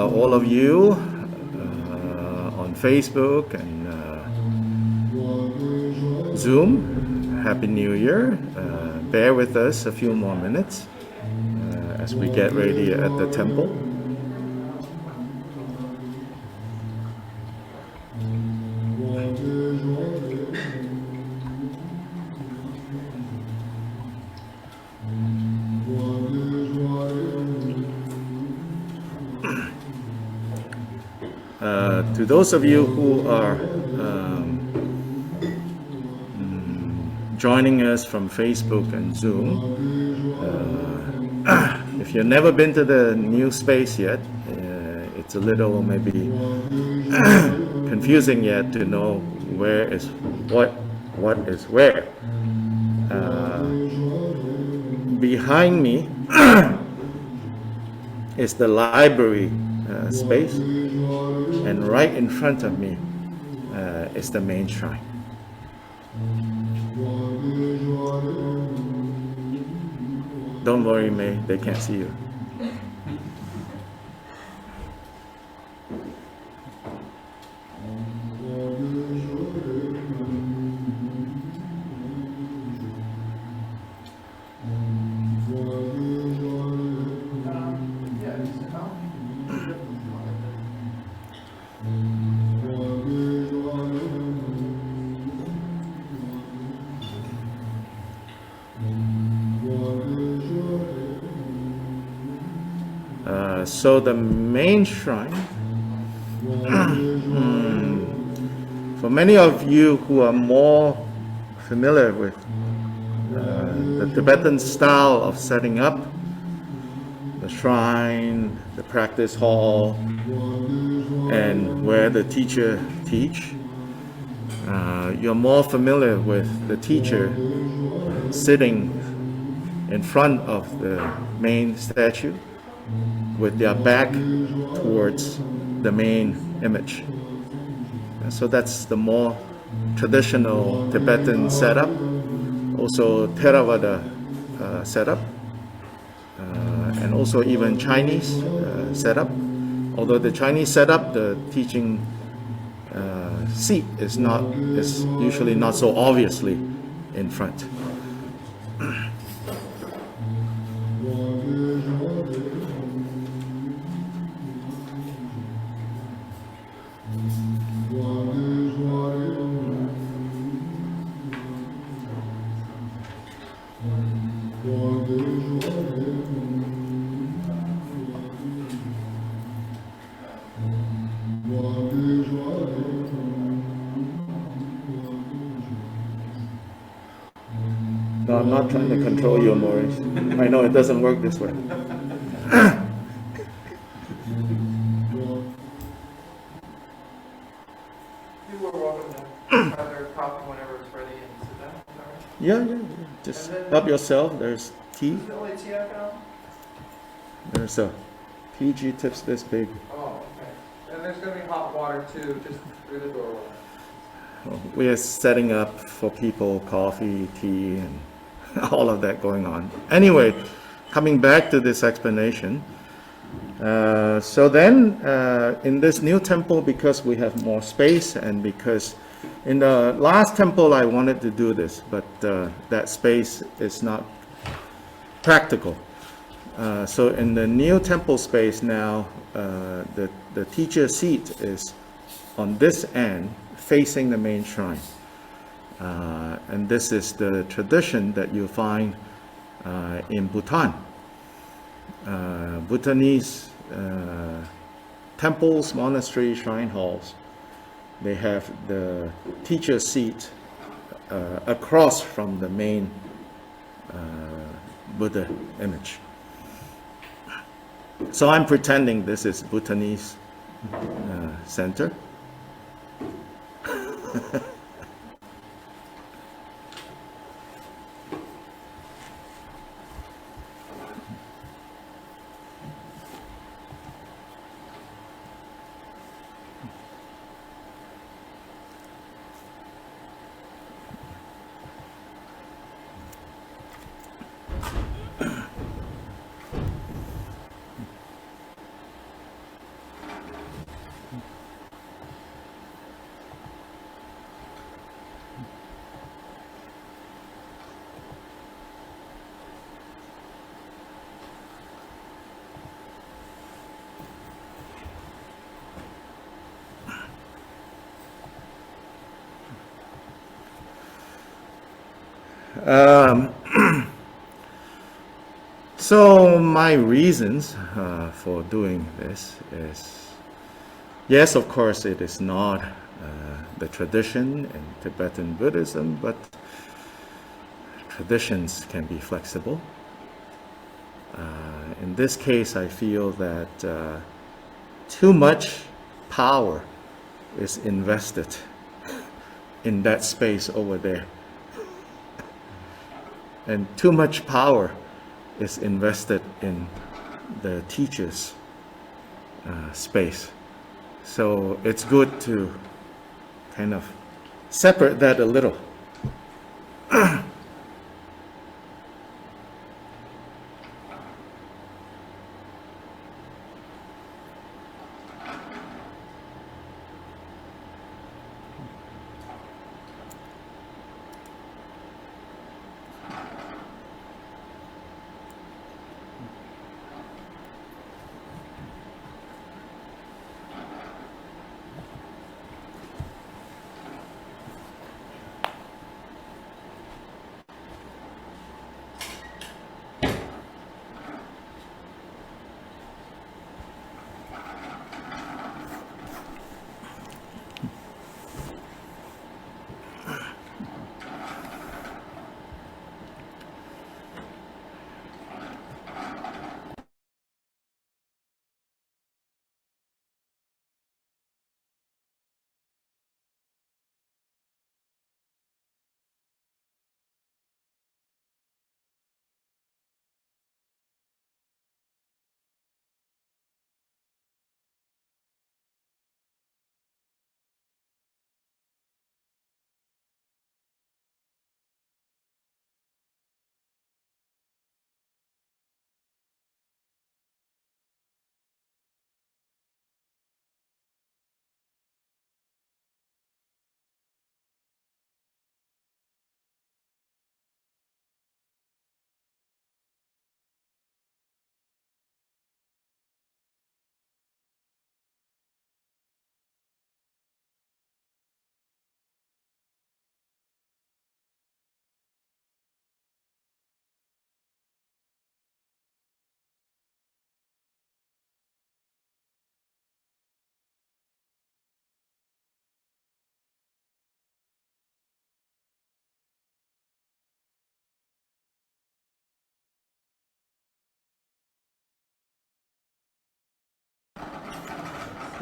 All of you on Facebook and Zoom, Happy New Year. Bear with us a few more minutes as we get ready at the temple. To those of you who are joining us from Facebook and Zoom, if you've never been to the new space yet, it's a little maybe confusing yet to know where is what is where. Behind me is the library space, and right in front of me is the main shrine. Don't worry, May, they can't see you. So the main shrine, for many of you who are more familiar with the Tibetan style of setting up the shrine, the practice hall, and where the teacher teach, you're more familiar with the teacher sitting in front of the main statue with their back towards the main image. So that's the more traditional Tibetan setup, also Theravada setup, and also even Chinese setup. Although the Chinese setup, the teaching seat is usually not so obviously in front. No, I'm not trying to control you, Maurice. I know it doesn't work this way. You were welcome to have their coffee whenever it's ready and sit down. Is that right? Yeah. Just help yourself. There's tea. Is the only tea I found? There's a PG tips this big. Oh, okay. And there's going to be hot water too, just through the doorway. we are setting up for people coffee, tea, and all of that going on. Anyway, coming back to this explanation. So then, in this new temple, because we have more space, and because in the last temple I wanted to do this, but that space is not practical. So in the new temple space now, the teacher seat is on this end, facing the main shrine. And this is the tradition that you find in Bhutan. Bhutanese temples, monasteries, shrine halls, they have the teacher seat across from the main Buddha image. So I'm pretending this is Bhutanese center. So my reasons for doing this is, yes, of course, it is not the tradition in Tibetan Buddhism, but traditions can be flexible. In this case, I feel that too much power is invested in that space over there. And too much power is invested in the teacher's space. So it's good to kind of separate that a little.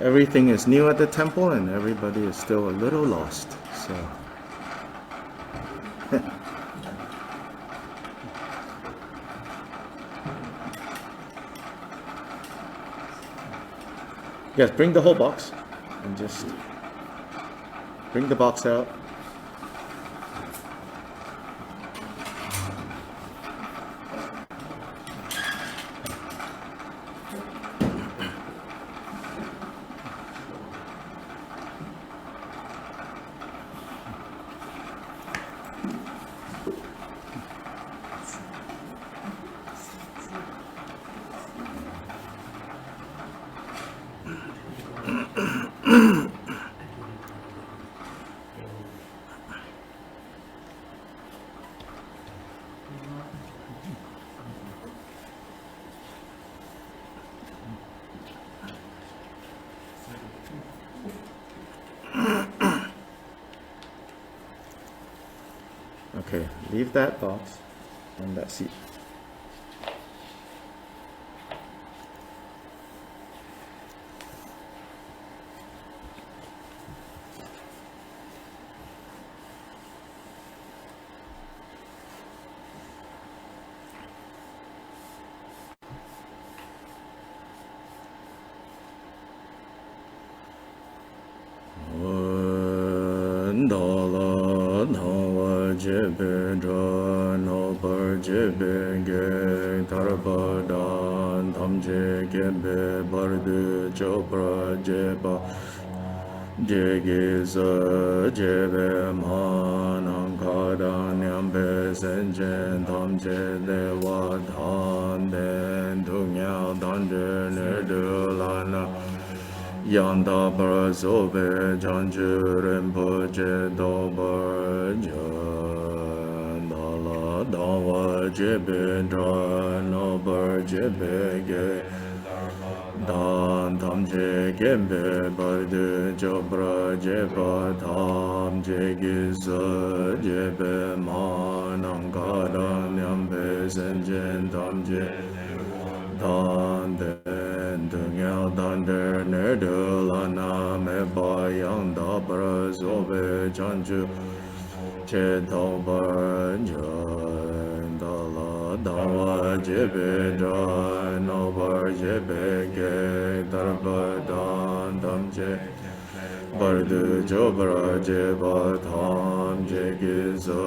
Everything is new at the temple and everybody is still a little lost. So yes, bring the whole box and just Bring the box out. Okay, leave that box on that seat. Yanda Barazobe Janju Rinpoche Dobar Jan Dala Dawa Jebe Dra Nobar Jebe Ge Dan Tam Je Gembe Bardu Jobra Jeba Tam Je Giza Jebe Manangada Nyambe Senjen Tam Je Dan Den Dungyal Dan Der Nerdu Lana Me Bayang Da Barazobe Janju Che Dobar Jan Dala Dawa Jebe Dra Nobar Jebe Ge Darba Dan Tam Je Bardu Jobra Jeba Tam Je Giza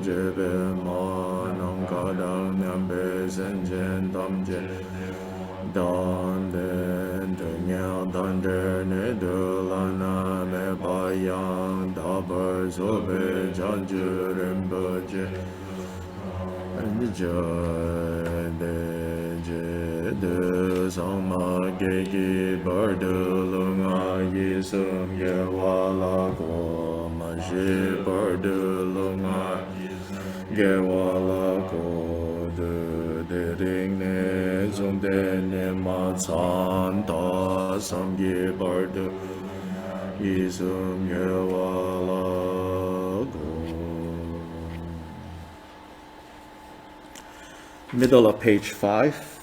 Jebe Manam Kadang Nyambe Senjen Tam Je Dan Den Dungyal Dan Der Nerdu Lana Me Bayang Dabar Zobe Janju Rinpoche Jai De Je De Sangma Gegi Bardu Lunga Yisum Ye Wala Ko Ma Shi Bardu Lunga Ge Wala Ko De De Ring Ne Zum De Ne Ma San Da Sam Ge Bardu Yisum Ye Wala Ko. Middle of page 5.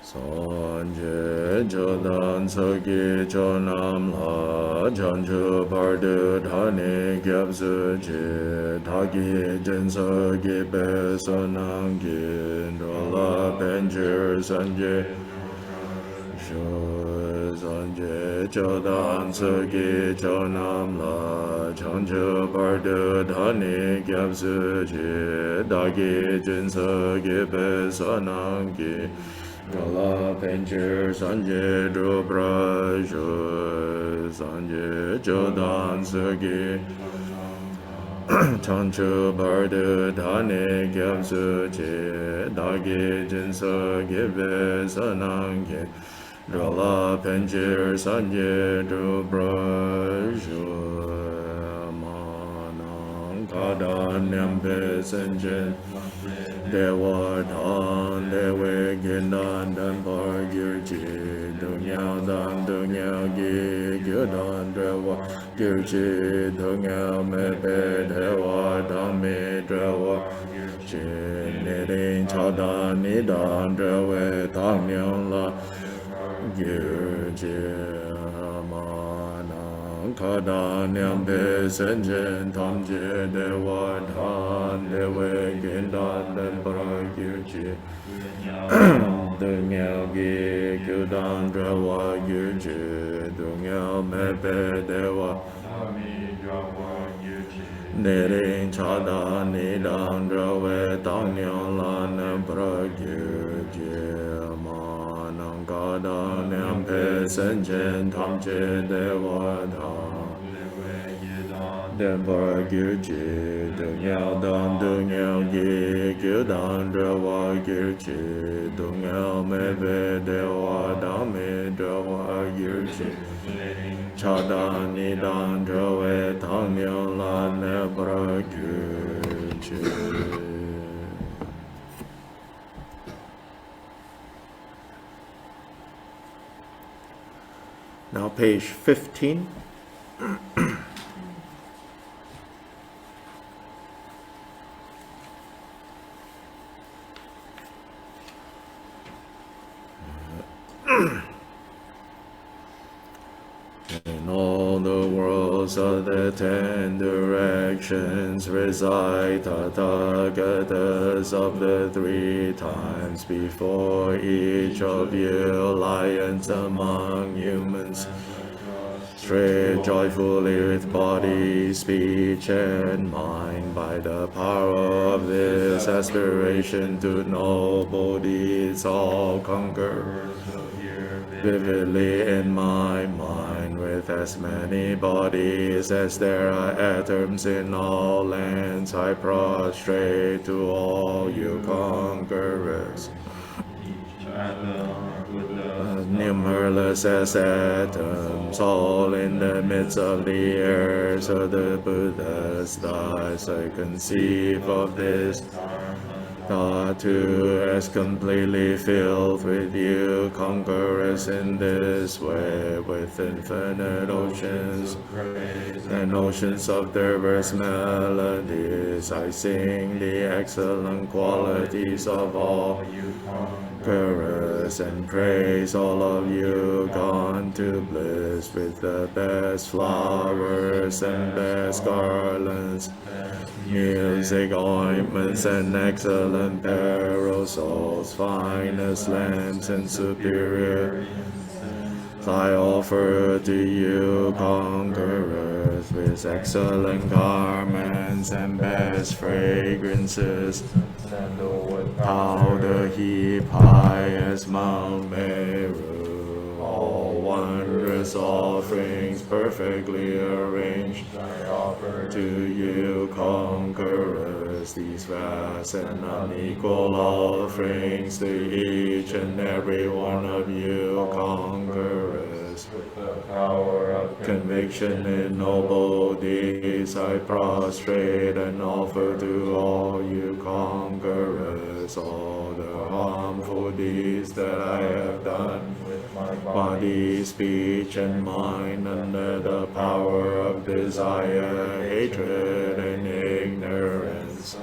Sanje Jodan Sagi Jonam La Janju Bardu Dhani Gyabzu Je Dhagi Jinsa Gibe Sonangi Dola Benjir Sanje Sanje Jodan Sagi Jonam La Janju Bardu Dhani Gyabzu Je Dhagi Jinsa Gibe Sonangi Gala Pencher Sanje Drupra Sanje Jodan Sagi Chanchu Bardu Dhani Gyamsu Che Dagi Jinsa Gibe Sanangi Gala Pencher Sanje Drupra Manang Kadan Nyampe Senjen Dewa Dan Dewe Gindan Dan Bar Girchi Dunyao Dan Dunyao Gi Gyudan Dewa Girchi Dunyao Mepe Dewa Dan Me Dewa Girchi Nirin Chadan Nidan Dewe Tang Nyang La Girchi Kada Nyambe Senjen Tamje Dewa Dhan Dewe Gindan Dembara Gyurji Dungyao Gi Gyudan Drawa Gyurji Dungyao Mebe Dewa Nirin Chada Nidan Drawe Tangyao Lan Dembara Gyurji Kada Nyampe Senjen Tamje Dewa Dhan Dembara Gyurji Dungyao Dan Dungyao Gi Gyudan Drawa Gyurji Dungyao Mebe Dewa Dame Drawa Gyurji Chada Nidan Drawe Tangyao Lan Dembara Gyurji. Now page 15. In all the worlds of the 10 directions reside Tathagatas of the 3 times before each of you, lions among humans. Tread joyfully with body, speech, and mind by the power of this aspiration to know Bodhi, it's all conquer. Vividly in my mind, with as many bodies as there are atoms in all lands, I prostrate to all you conquerors. Numberless as atoms, all in the midst of the earth of the Buddhas, thus I conceive of this thought too as completely filled with you conquerors in this way, with infinite oceans and oceans of diverse melodies. I sing the excellent qualities of all conquerors and praise all of you gone to bliss with the best flowers and best garlands, music, ointments, and excellent aerosols, finest lamps and superior. I offer to you conquerors with excellent garments and best fragrances, powder heap high as Mount Meru, all wondrous offerings perfectly arranged. I offer to you conquerors these vast and unequal offerings to each and every one of you conquerors. With the power of conviction in noble deeds, I prostrate and offer to all you conquerors all the harmful deeds that I have done with my body, speech, and mind under the power of desire, hatred, and ignorance.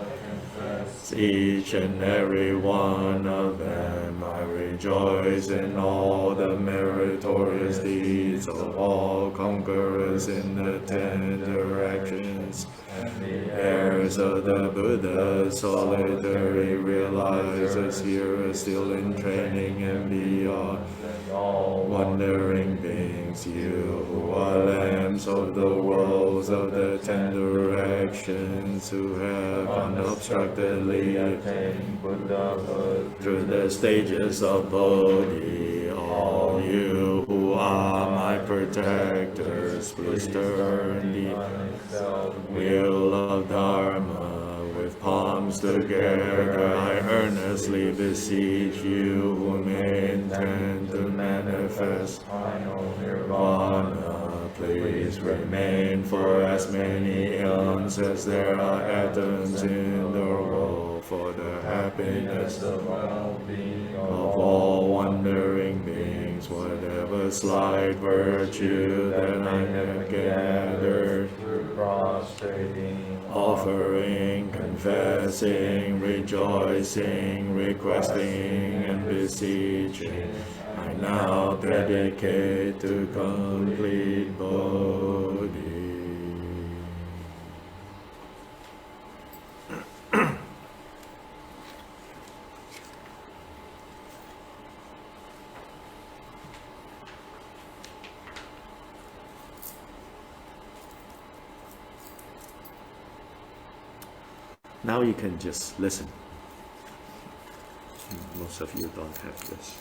Each and every one of them, I rejoice in all the meritorious deeds of all conquerors in the 10 directions. The heirs of the Buddha, solitary realizers here are still in training and beyond. Wandering beings, you who are lamps of the worlds of the 10 directions, who have unobstructedly attained Buddhahood through the stages of Bodhi, all you who are my protectors, please turn the wheel of Dharma with palms together. I earnestly beseech you who may intend to manifest Nirvana, please remain for as many eons as there are atoms in the world, for the happiness of all wandering beings, whatever slight virtue that I have gathered through prostrating, offering, confessing, rejoicing, requesting, and beseeching, I now dedicate to complete Bodhi. Now you can just listen. Most of you don't have this.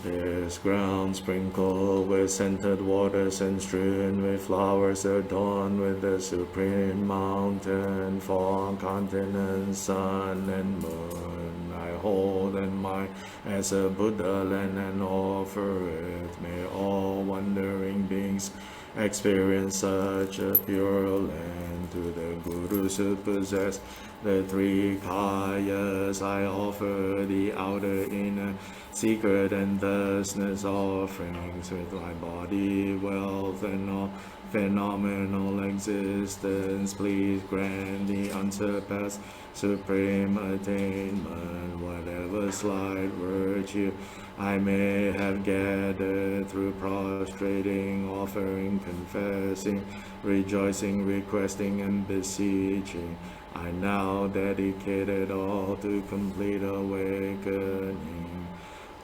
This ground sprinkled with scented waters and strewn with flowers adorned with the supreme mountain, four continents, sun and moon. I hold in mind as a Buddha land and offer it. May all wandering beings experience such a pure land. To the Gurus who possess the three kayas, I offer the outer, inner, secret and thusness offerings with my body, wealth, and all phenomenal existence. Please grant the unsurpassed supreme attainment, whatever slight virtue I may have gathered through prostrating, offering, confessing, rejoicing, requesting, and beseeching. I now dedicate it all to complete awakening.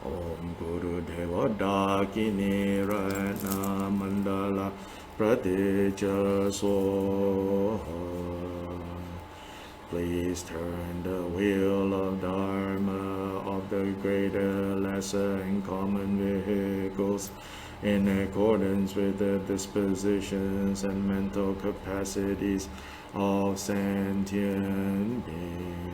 Om Guru Deva Dakini Rana Mandala Pratija Soha. Please turn the wheel of Dharma, of the greater, lesser, and common vehicles in accordance with the dispositions and mental capacities of sentient beings.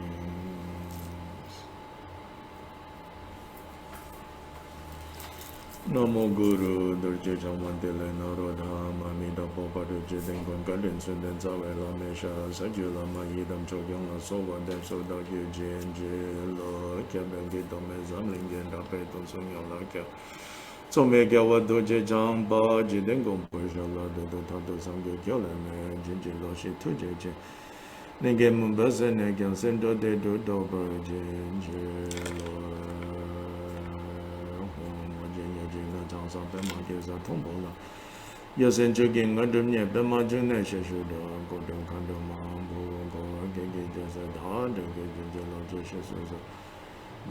Namo Guru Durje Jamantile Narodhama Mida Popadu Jidin Gungadin Sunden Zawe Lamesha Sajula Mahidam Chogyong La Sova Dev Soda Gyujin Jilo Kyaben Gidome Zamlingen Dapeton Sunya Laka Some Gyawa Doje Jamba Jidin Gumpushala Dodo Tato Sange Kyolame Jinjilo Shi Tujeje Nige Mumbasa Negyan Sendo De Dodo Burjin Jilo Sang Pema Kesa Tombo La Yasen Chukin Gadum Ye Pema June Sheshuda Godum Kandum Mambu Go Gigi Jesa Dha Gigi Jela Jeshusa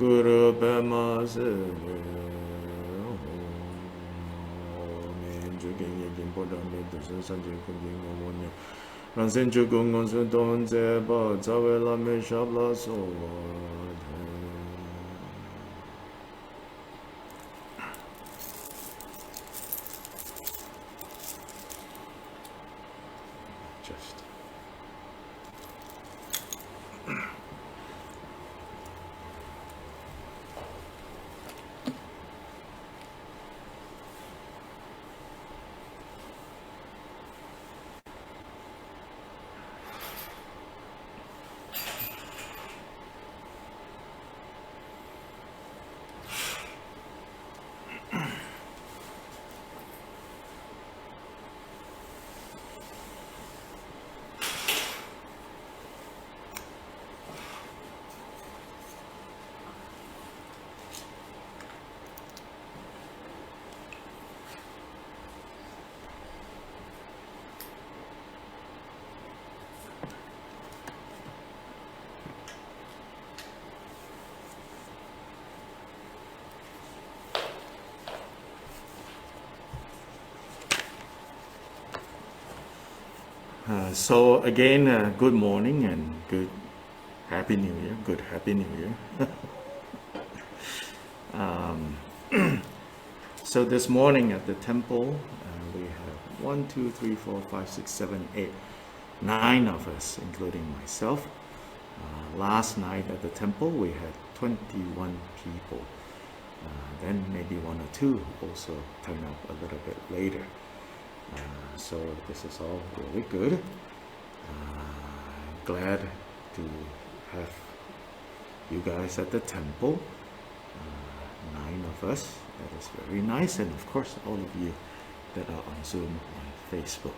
Guru Pema Sele Min Chukin Yakin Poda Medusa Sanjay Kunjin Gomone Ransen Chukung Gonsun Don Zeba Zawela Me Shabla Sowa So again, good morning and good Happy New Year. Good Happy New Year. So this morning at the temple, we have 1, 2, 3, 4, 5, 6, 7, 8, 9 of us, including myself. Last night at the temple, we had 21 people. Then maybe 1 or 2 also turn up a little bit later. So this is all really good. Glad to have you guys at the temple. 9 of us. That is very nice. And of course, all of you that are on Zoom and Facebook.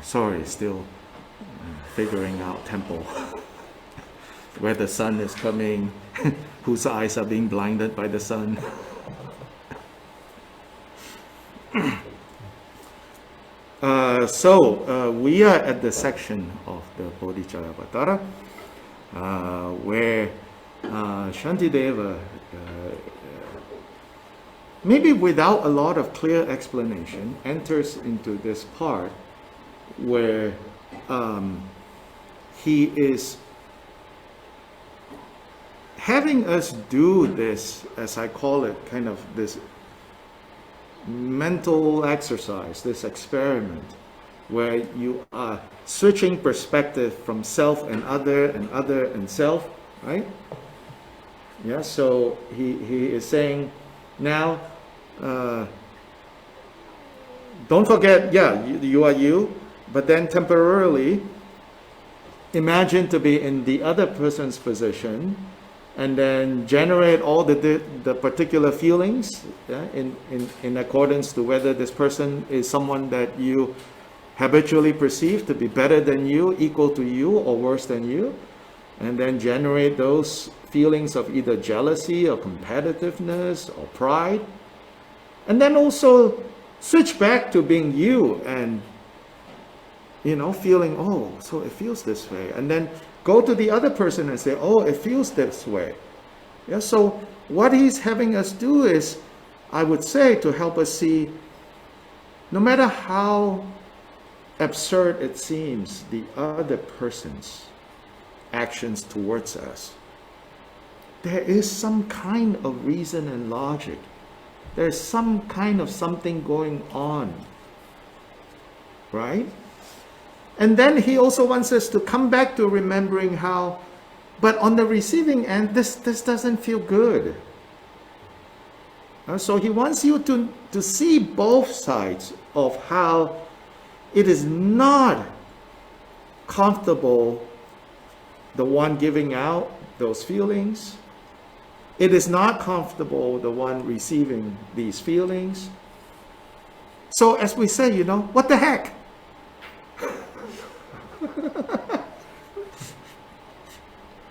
sorry, still figuring out temple, where the sun is coming, whose eyes are being blinded by the sun. So we are at the section of the Bodhicharyavatara where Shantideva, maybe without a lot of clear explanation, enters into this part where he is having us do this, as I call it, kind of this mental exercise, this experiment, where you are switching perspective from self and other and self, right? Yeah, so he is saying now, don't forget, yeah, you are you, but then temporarily imagine to be in the other person's position, and then generate all the particular feelings, yeah, in accordance to whether this person is someone that you habitually perceive to be better than you, equal to you, or worse than you, and then generate those feelings of either jealousy or competitiveness or pride, and then also switch back to being you and, you know, feeling, oh, so it feels this way, and then go to the other person and say, oh, it feels this way. Yeah, so what he's having us do is, I would say, to help us see, no matter how absurd it seems, the other person's actions towards us, there is some kind of reason and logic. There's some kind of something going on, right? And then he also wants us to come back to remembering how, but on the receiving end, this doesn't feel good. So he wants you to see both sides of how it is not comfortable, the one giving out those feelings. It is not comfortable, the one receiving these feelings. So as we say, you know, what the heck?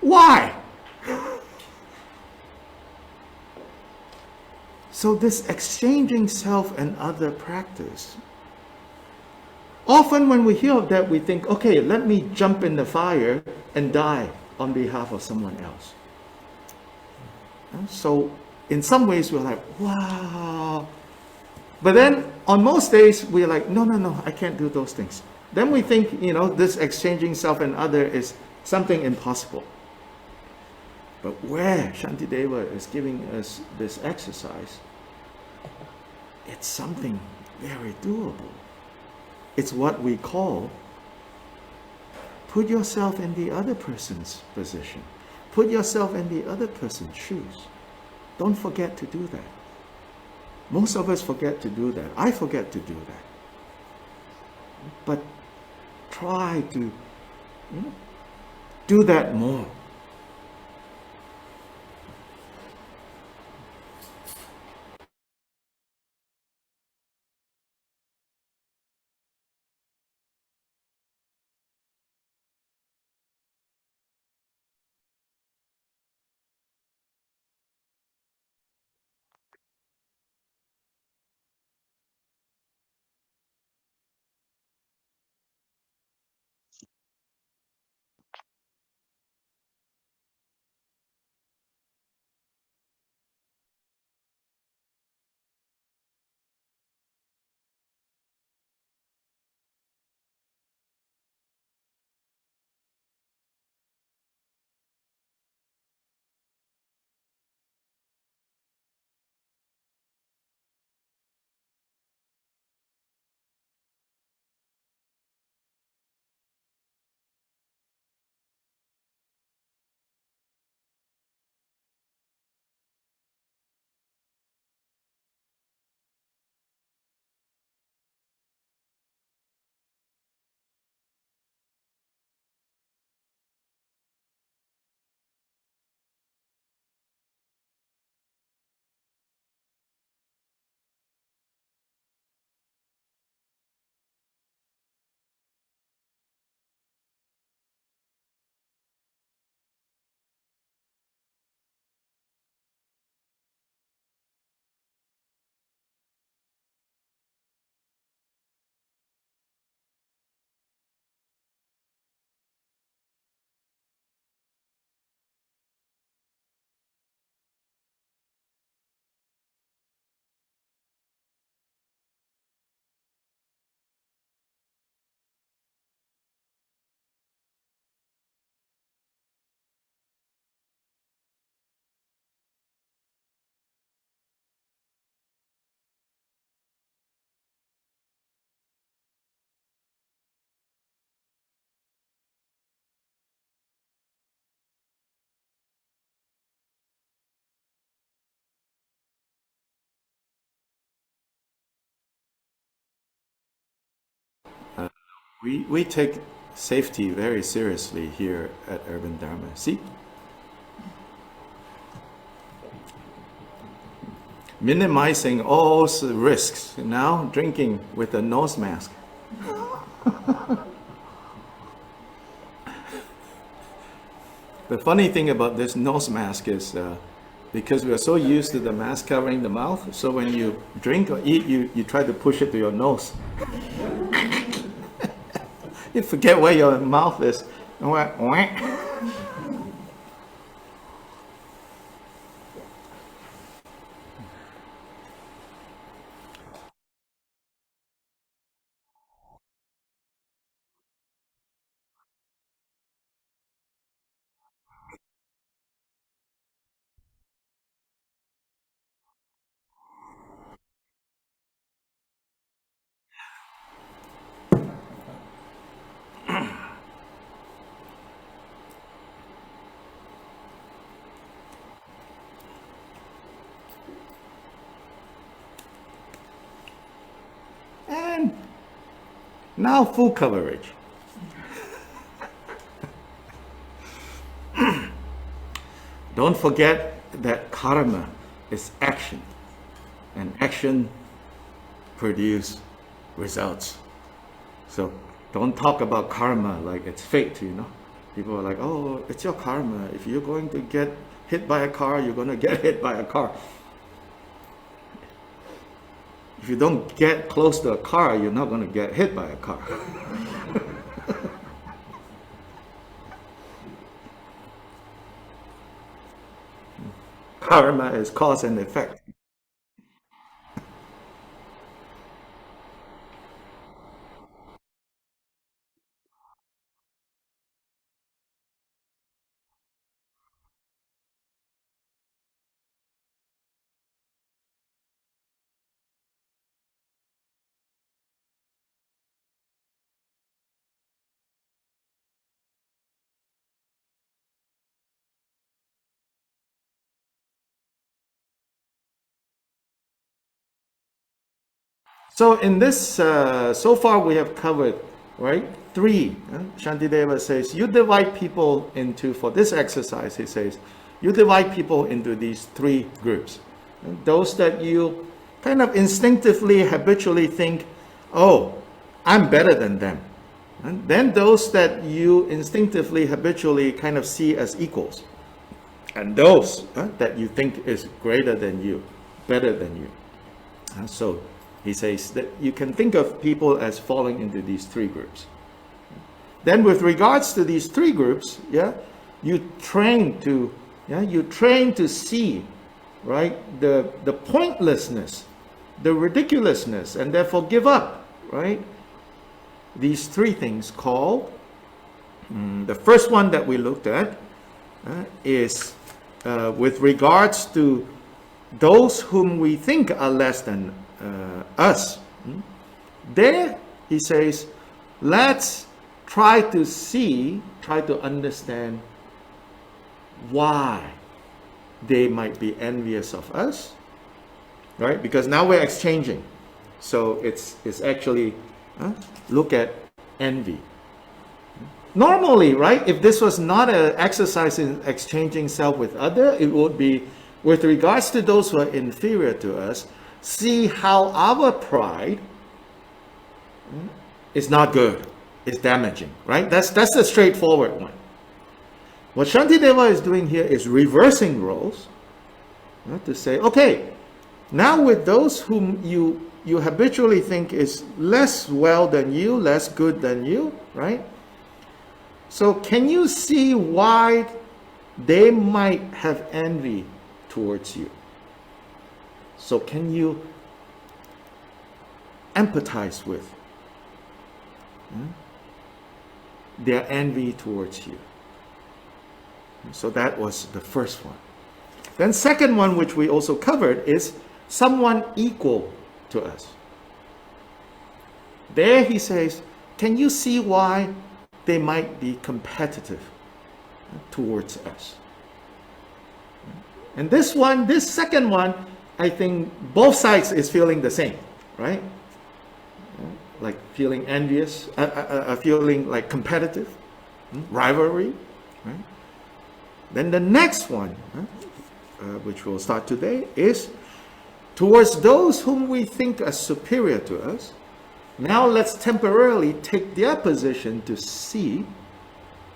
Why? So this exchanging self and other practice, often when we hear of that, we think, okay, let me jump in the fire and die on behalf of someone else. So in some ways we're like, wow. But then on most days we're like, no, I can't do those things. Then we think, you know, this exchanging self and other is something impossible. But where Shantideva is giving us this exercise, it's something very doable. It's what we call, put yourself in the other person's position. Put yourself in the other person's shoes. Don't forget to do that. Most of us forget to do that. I forget to do that. But try to do that more. We take safety very seriously here at Urban Dharma. See? Minimizing all risks. Now drinking with a nose mask. The funny thing about this nose mask is because we are so used to the mask covering the mouth, so when you drink or eat, you try to push it to your nose. You forget where your mouth is. And now full coverage. Don't forget that karma is action, and action produces results. So don't talk about karma like it's fate, you know. People are like, oh, it's your karma. If you're going to get hit by a car, you're going to get hit by a car. If you don't get close to a car, you're not going to get hit by a car. Karma is cause and effect. So in this, so far we have covered, right, three. Shantideva says, you divide people into, for this exercise, he says, you divide people into these three groups. Those that you kind of instinctively, habitually think, oh, I'm better than them. And then those that you instinctively, habitually kind of see as equals. And those that you think is greater than you, better than you. So he says that you can think of people as falling into these three groups. Then with regards to these three groups, you train to see, right, the pointlessness, the ridiculousness, and therefore give up, right? These three things called, the first one that we looked at is with regards to those whom we think are less than us. There, he says, let's try to understand why they might be envious of us, right? Because now we're exchanging. So it's actually, look at envy. Normally, right, if this was not an exercise in exchanging self with other, it would be with regards to those who are inferior to us, see how our pride is not good, is damaging, right? That's the straightforward one. What Shantideva is doing here is reversing roles, to say, okay, now with those whom you habitually think is less well than you, less good than you, right? So can you see why they might have envy towards you? So can you empathize with their envy towards you? So that was the first one. Then second one, which we also covered, is someone equal to us. There he says, can you see why they might be competitive towards us? And this second one, I think both sides is feeling the same, right? like feeling envious, feeling like competitive, rivalry, right? Then the next one, which we'll start today, is towards those whom we think are superior to us. Now let's temporarily take their position to see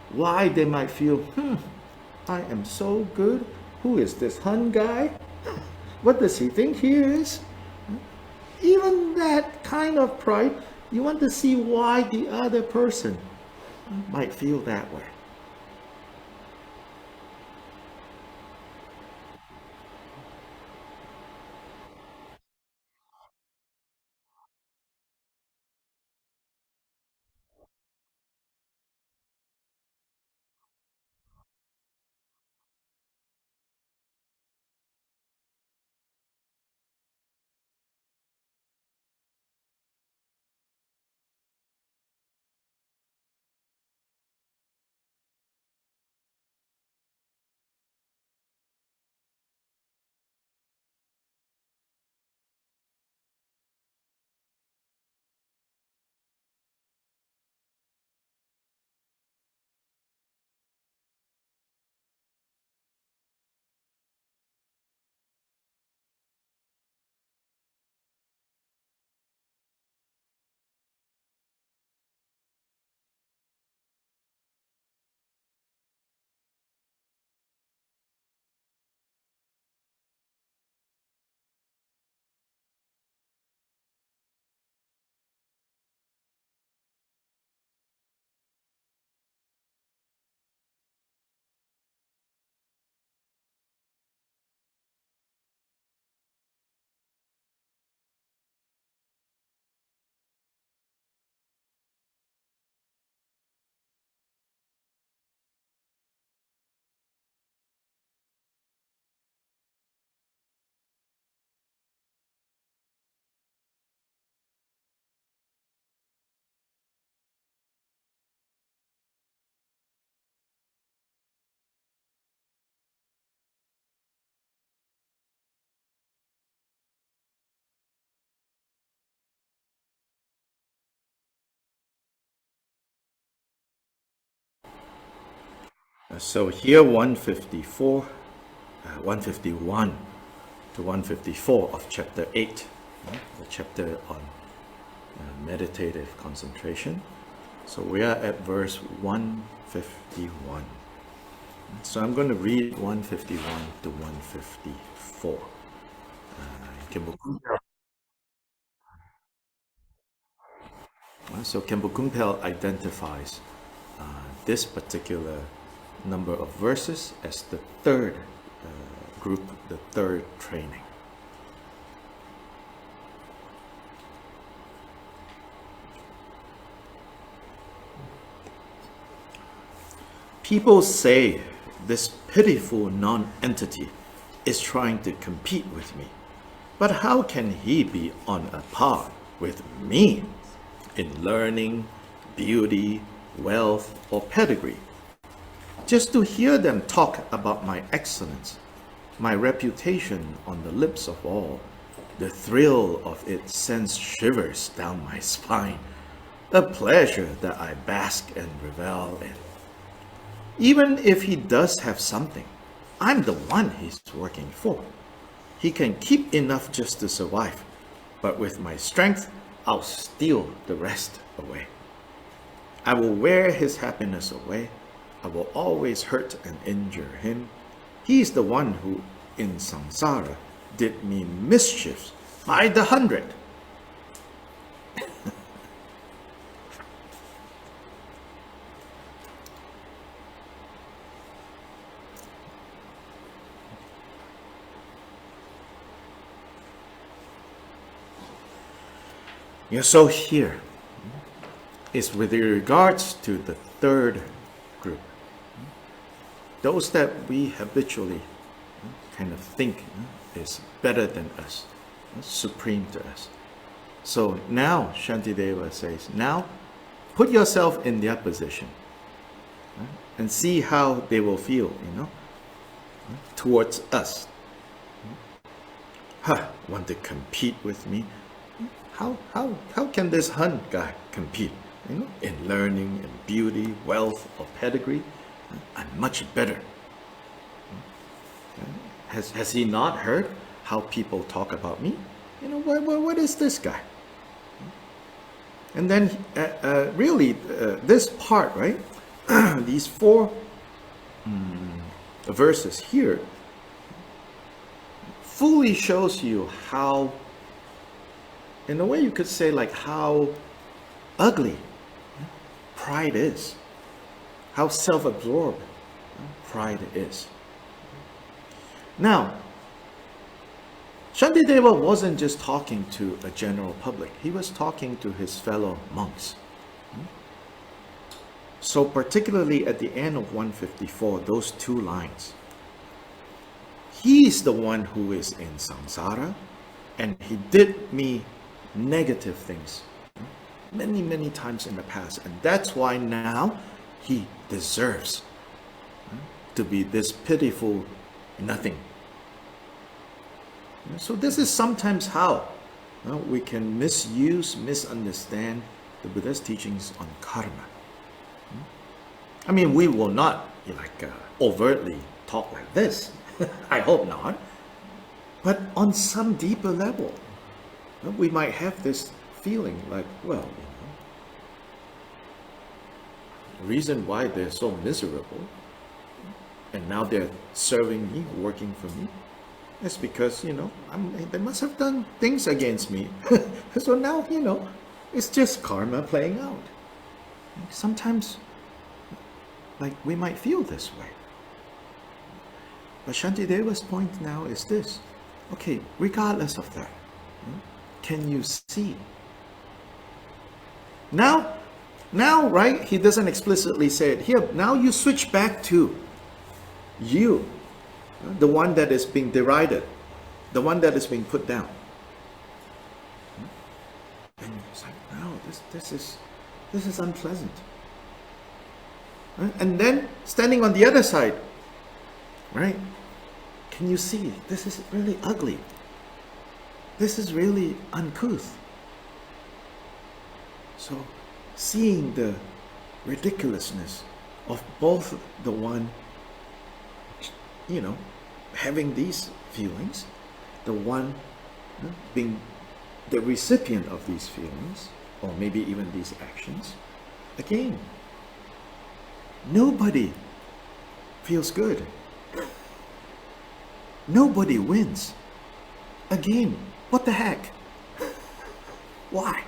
why they might feel, I am so good. Who is this Hun guy? What does he think he is? Even that kind of pride, you want to see why the other person might feel that way. So here 154, 151 to 154 of chapter 8, the chapter on meditative concentration. So we are at verse 151. So I'm going to read 151 to 154. So Khenpo Kumpel identifies this particular number of verses as the third group, the third training. People say this pitiful non-entity is trying to compete with me. But how can he be on a par with me in learning, beauty, wealth, or pedigree? Just to hear them talk about my excellence, my reputation on the lips of all, the thrill of it sends shivers down my spine, a pleasure that I bask and revel in. Even if he does have something, I'm the one he's working for. He can keep enough just to survive, but with my strength, I'll steal the rest away. I will wear his happiness away. I will always hurt and injure him. He's the one who, in samsara, did me mischiefs by the 100. Yeah, so here is with regards to the third group, those that we habitually kind of think is better than us, supreme to us. So now Shantideva says, now put yourself in their position and see how they will feel, towards us. Want to compete with me? how can this Hun guy compete? In learning, in beauty, wealth, or pedigree, I'm much better. Has he not heard how people talk about me? What is this guy? And then really this part, right? These four verses here fully shows you how, in a way you could say, like how ugly pride is, how self-absorbed pride is. Now, Shantideva wasn't just talking to a general public, he was talking to his fellow monks. So particularly at the end of 154, those two lines, he's the one who is in samsara, and he did me negative things many, many times in the past, and that's why now he deserves to be this pitiful nothing. So this is sometimes how we can misunderstand the Buddha's teachings on karma. I mean, we will not overtly talk like this. I hope not. But on some deeper level, we might have this feeling like, well, the reason why they're so miserable and now they're serving me, working for me, is because, they must have done things against me. So now, it's just karma playing out. Sometimes, we might feel this way. But Shantideva's point now is this. Okay, regardless of that, can you see? Now, right, he doesn't explicitly say it here. Now you switch back to you, the one that is being derided, the one that is being put down. And it's like, no, this is unpleasant. And then standing on the other side, right? Can you see? This is really ugly. This is really uncouth. So, seeing the ridiculousness of both the one, having these feelings, the one being the recipient of these feelings, or maybe even these actions, again, nobody feels good. Nobody wins. Again, what the heck? Why?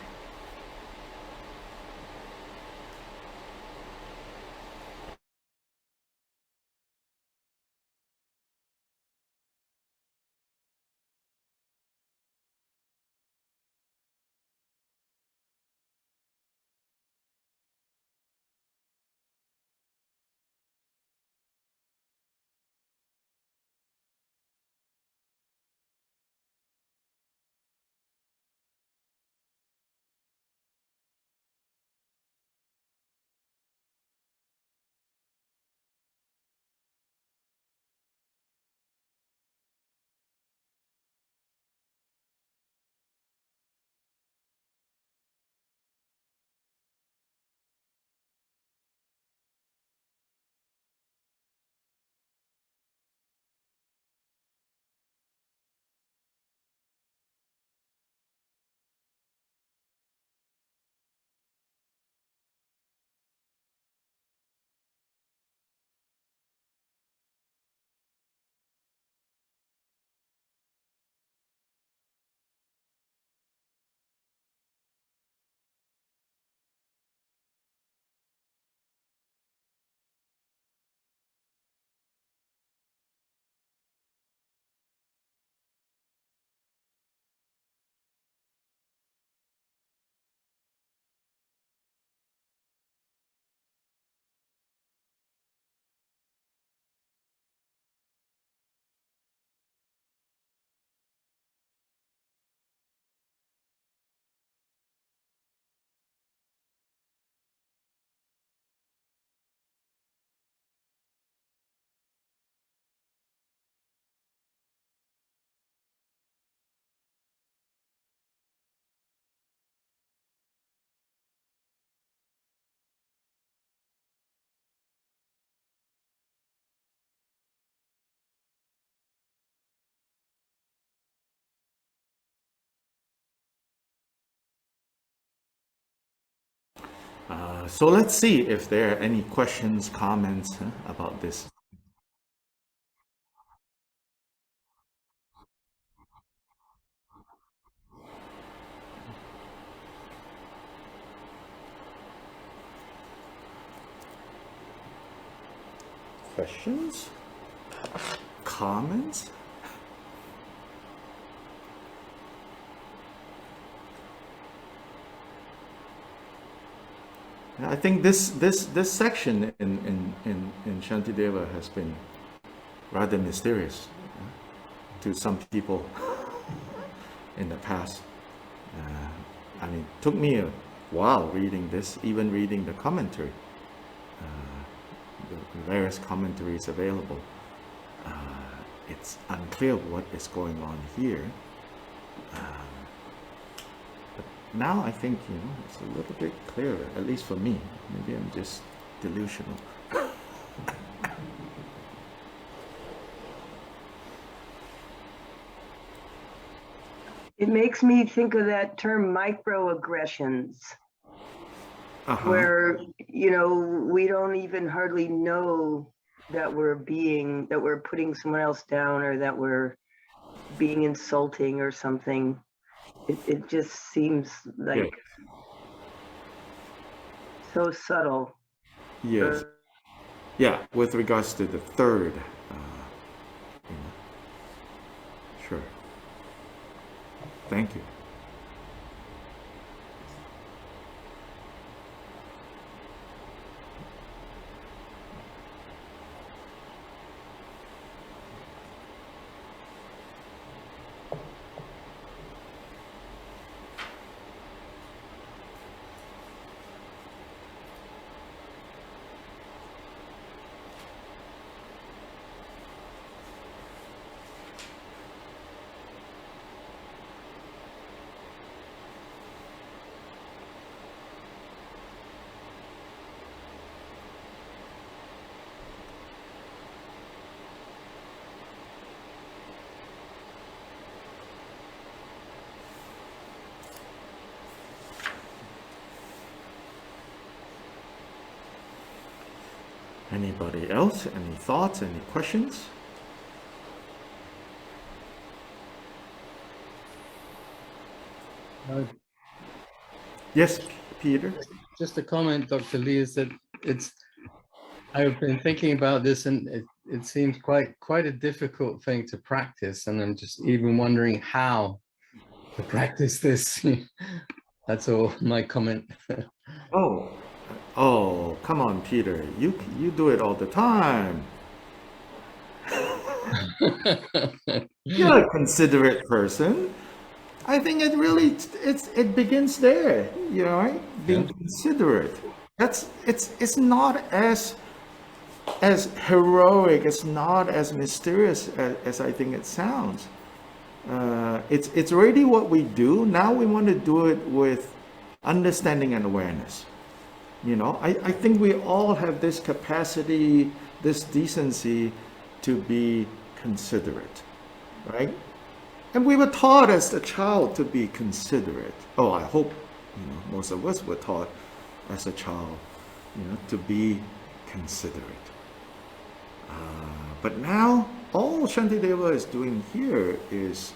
So let's see if there are any questions, comments about this. Questions? Comments? I think this section in Shantideva has been rather mysterious to some people in the past. I mean, it took me a while reading this, even reading the commentary, the various commentaries available. It's unclear what is going on here. Now I think, it's a little bit clearer, at least for me. Maybe I'm just delusional. It makes me think of that term microaggressions, where, we don't even hardly know that we're putting someone else down, or that we're being insulting or something. It just seems like so subtle. Yes. Yeah, with regards to the third, sure. Thank you. Anybody else? Any thoughts? Any questions? Yes, Peter. Just a comment, Dr. Lee, is that I've been thinking about this, and it seems quite a difficult thing to practice, and I'm just even wondering how to practice this. That's all my comment. Oh, come on, Peter. You do it all the time. You're a considerate person. I think it begins there, right? Being considerate. It's not as heroic, it's not as mysterious as I think it sounds. It's already what we do. Now we want to do it with understanding and awareness. I think we all have this capacity, this decency to be considerate, right? And we were taught as a child to be considerate. Oh, I hope, most of us were taught as a child, to be considerate. But now, all Shantideva is doing here is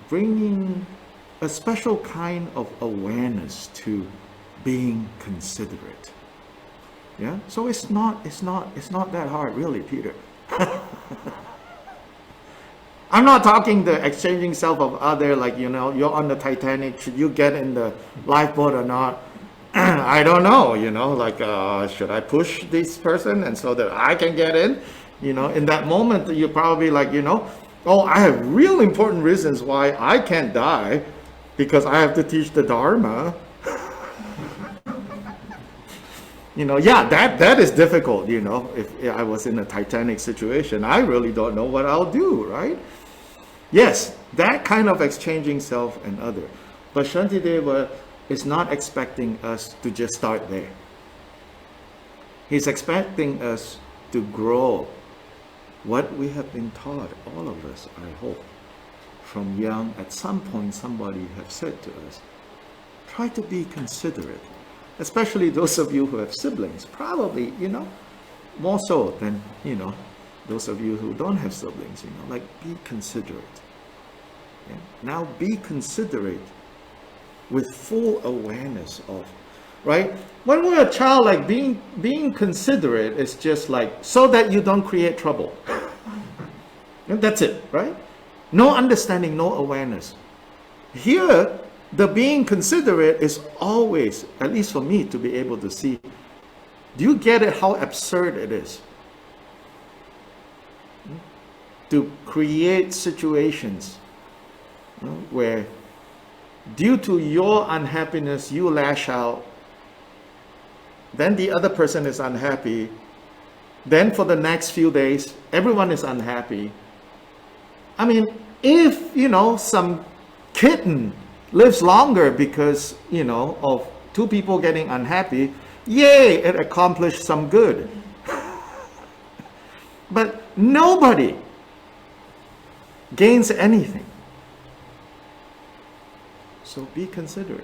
bringing a special kind of awareness to being considerate. Yeah. So it's not that hard, really, Peter. I'm not talking the exchanging self of other, like, you're on the Titanic, should you get in the lifeboat or not? I don't know, like, should I push this person and so that I can get in? In that moment, you're probably like, oh, I have real important reasons why I can't die, because I have to teach the Dharma. Yeah, that is difficult, if I was in a Titanic situation, I really don't know what I'll do, right? Yes, that kind of exchanging self and other. But Shantideva is not expecting us to just start there. He's expecting us to grow what we have been taught, all of us, I hope, from young. At some point, somebody have said to us, try to be considerate. especially those of you who have siblings, probably, more so than, those of you who don't have siblings, like be considerate. Yeah? Now be considerate with full awareness of, right? When we're a child, like being considerate is just like so that you don't create trouble. And that's it, right? No understanding, no awareness. Here, the being considerate is always, at least for me, to be able to see. Do you get it how absurd it is? To create situations where due to your unhappiness, you lash out, then the other person is unhappy, then for the next few days, everyone is unhappy. I mean, if, some kitten lives longer because, of two people getting unhappy, yay, it accomplished some good. But nobody gains anything. So be considerate.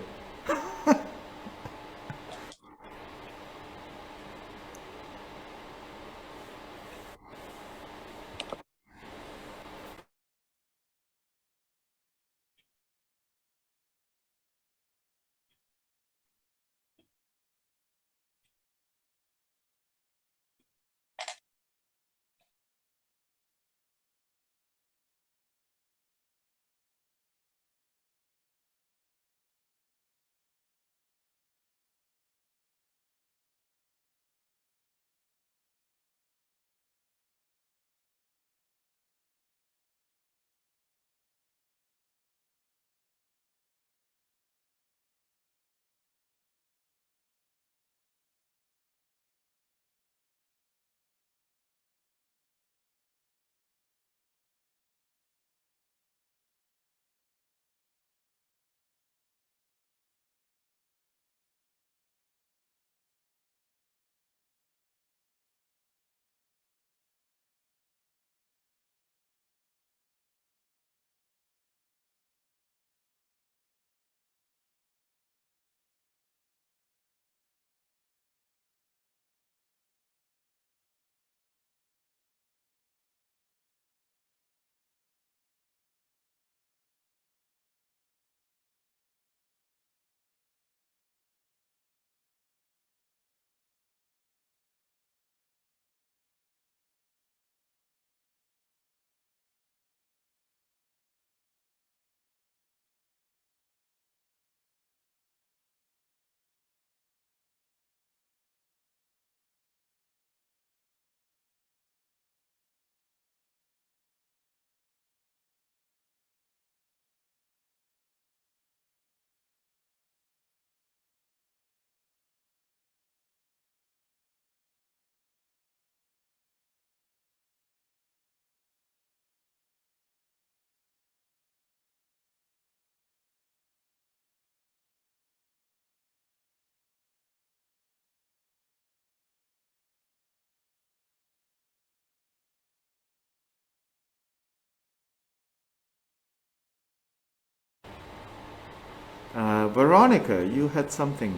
Veronica, you had something.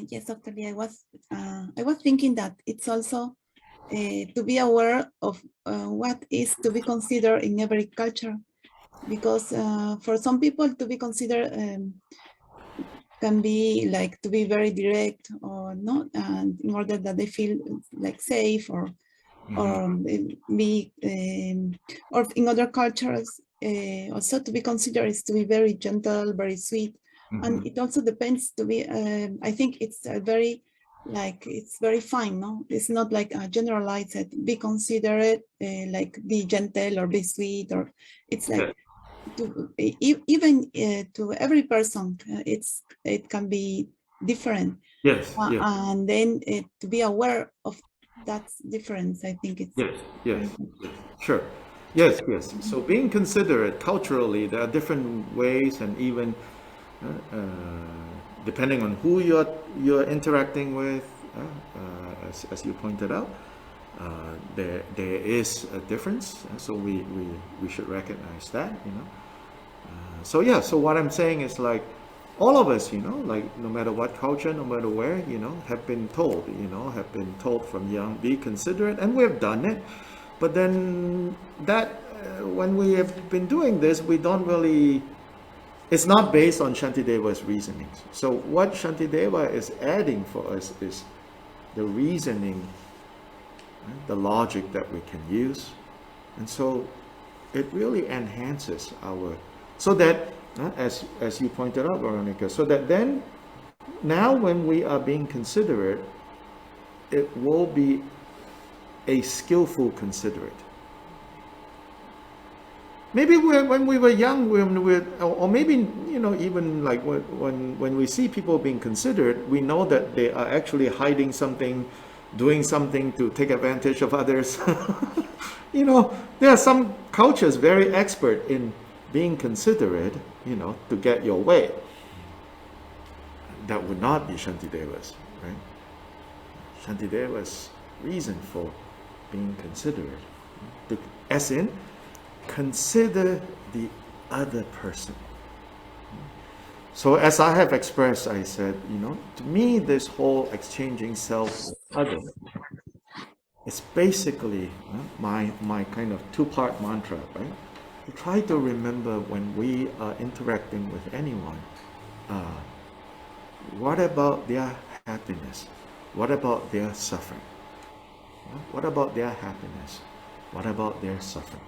Yes, Dr. Lee, I was thinking that it's also to be aware of what is to be considered in every culture, because for some people to be considered can be like to be very direct or not, and in order that they feel like safe or be or in other cultures also to be considered is to be very gentle, very sweet. And it also depends to be I think it's very like it's very fine, no, it's not like generalized that be considerate like be gentle or be sweet, or it's like to even to every person it can be different. Yes, yes. And then to be aware of that difference, I think it's yes, sure. Yes. So being considerate culturally, there are different ways, and even depending on who you're interacting with, as you pointed out, there is a difference. So we should recognize that, So yeah, so what I'm saying is like, all of us, like no matter what culture, no matter where, have been told, from young, be considerate, and we've done it. But then when we have been doing this, we don't really, it's not based on Shantideva's reasonings. So what Shantideva is adding for us is the reasoning, the logic that we can use. And so it really enhances so that, as you pointed out, Veronica, so that then, now when we are being considerate, it will be a skillful considerate. Maybe when we were young, or maybe, even like when we see people being considerate, we know that they are actually hiding something, doing something to take advantage of others. There are some cultures very expert in being considerate, to get your way. That would not be Shantideva's, right? Shantideva's reason for being considerate, as in, consider the other person. So as I have expressed, I said, to me, this whole exchanging self-other is basically my kind of two-part mantra, right? To try to remember when we are interacting with anyone, what about their happiness? What about their suffering? What about their happiness? What about their suffering?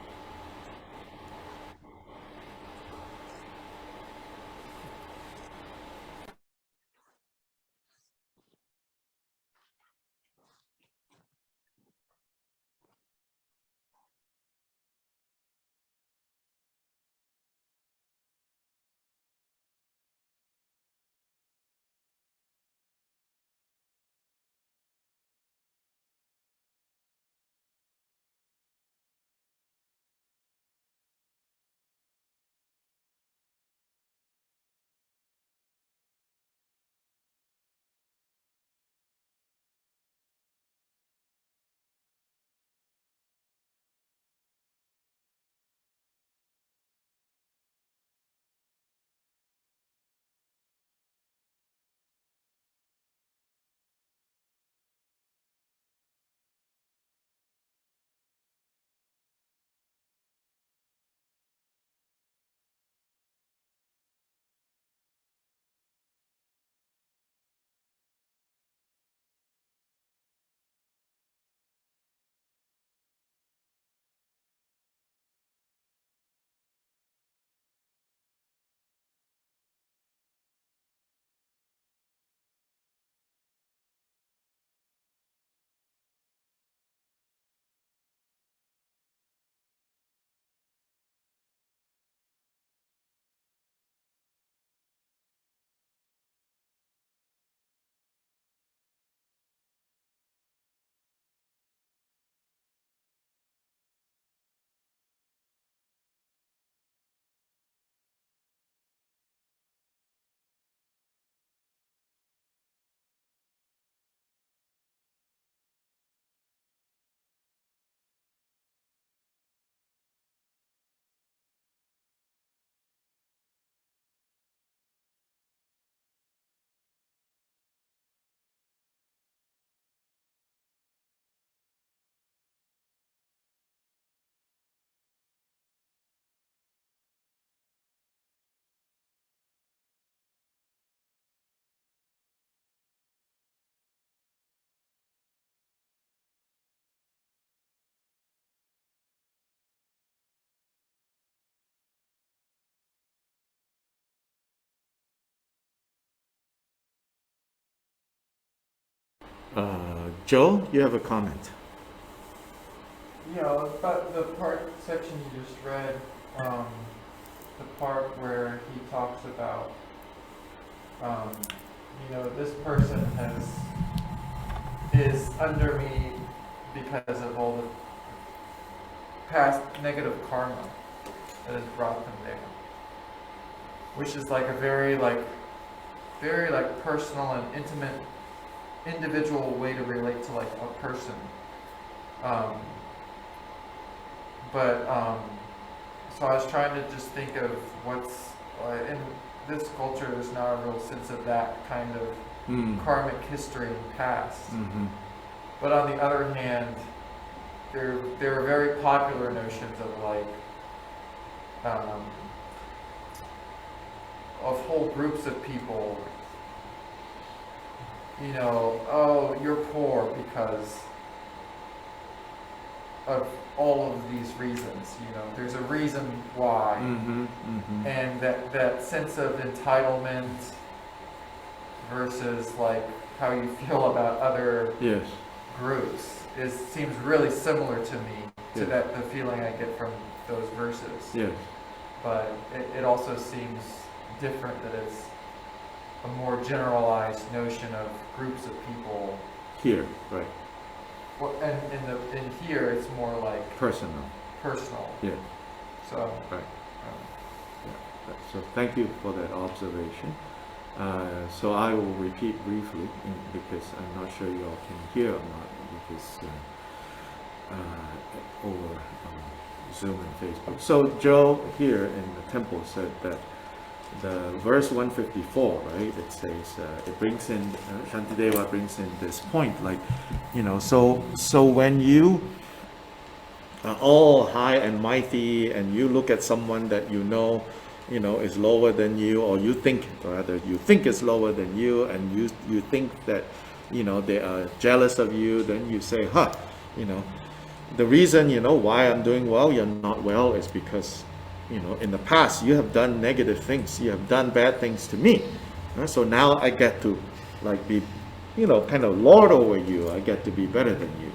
Joe, you have a comment? Yeah, but the section you just read, the part where he talks about, this person is under me because of all the past negative karma that has brought them there, which is like a very personal and intimate, individual way to relate to like a person. So I was trying to just think of in this culture, there's not a real sense of that kind of karmic history and past. But on the other hand, there are very popular notions of like of whole groups of people. You know, oh, you're poor because of all of these reasons. You know, there's a reason why, and that sense of entitlement versus like how you feel about other groups seems really similar to me to that the feeling I get from those verses. But it also seems different that it's a more generalized notion of groups of people. Here, right. Well, and in here it's more like Personal. Yeah. So Right. So thank you for that observation. So I will repeat briefly because I'm not sure you all can hear or not because over Zoom and Facebook. So Joe here in the temple said that the verse 154, right? It says it brings in Shantideva brings in this point, like, you know, so when you are all high and mighty, and you look at someone that you know is lower than you, or you think is lower than you, and you think that they are jealous of you, then you say, the reason why I'm doing well, you're not well, is because in the past you have done negative things, you have done bad things to me, so now I get to be kind of lord over you, I get to be better than you.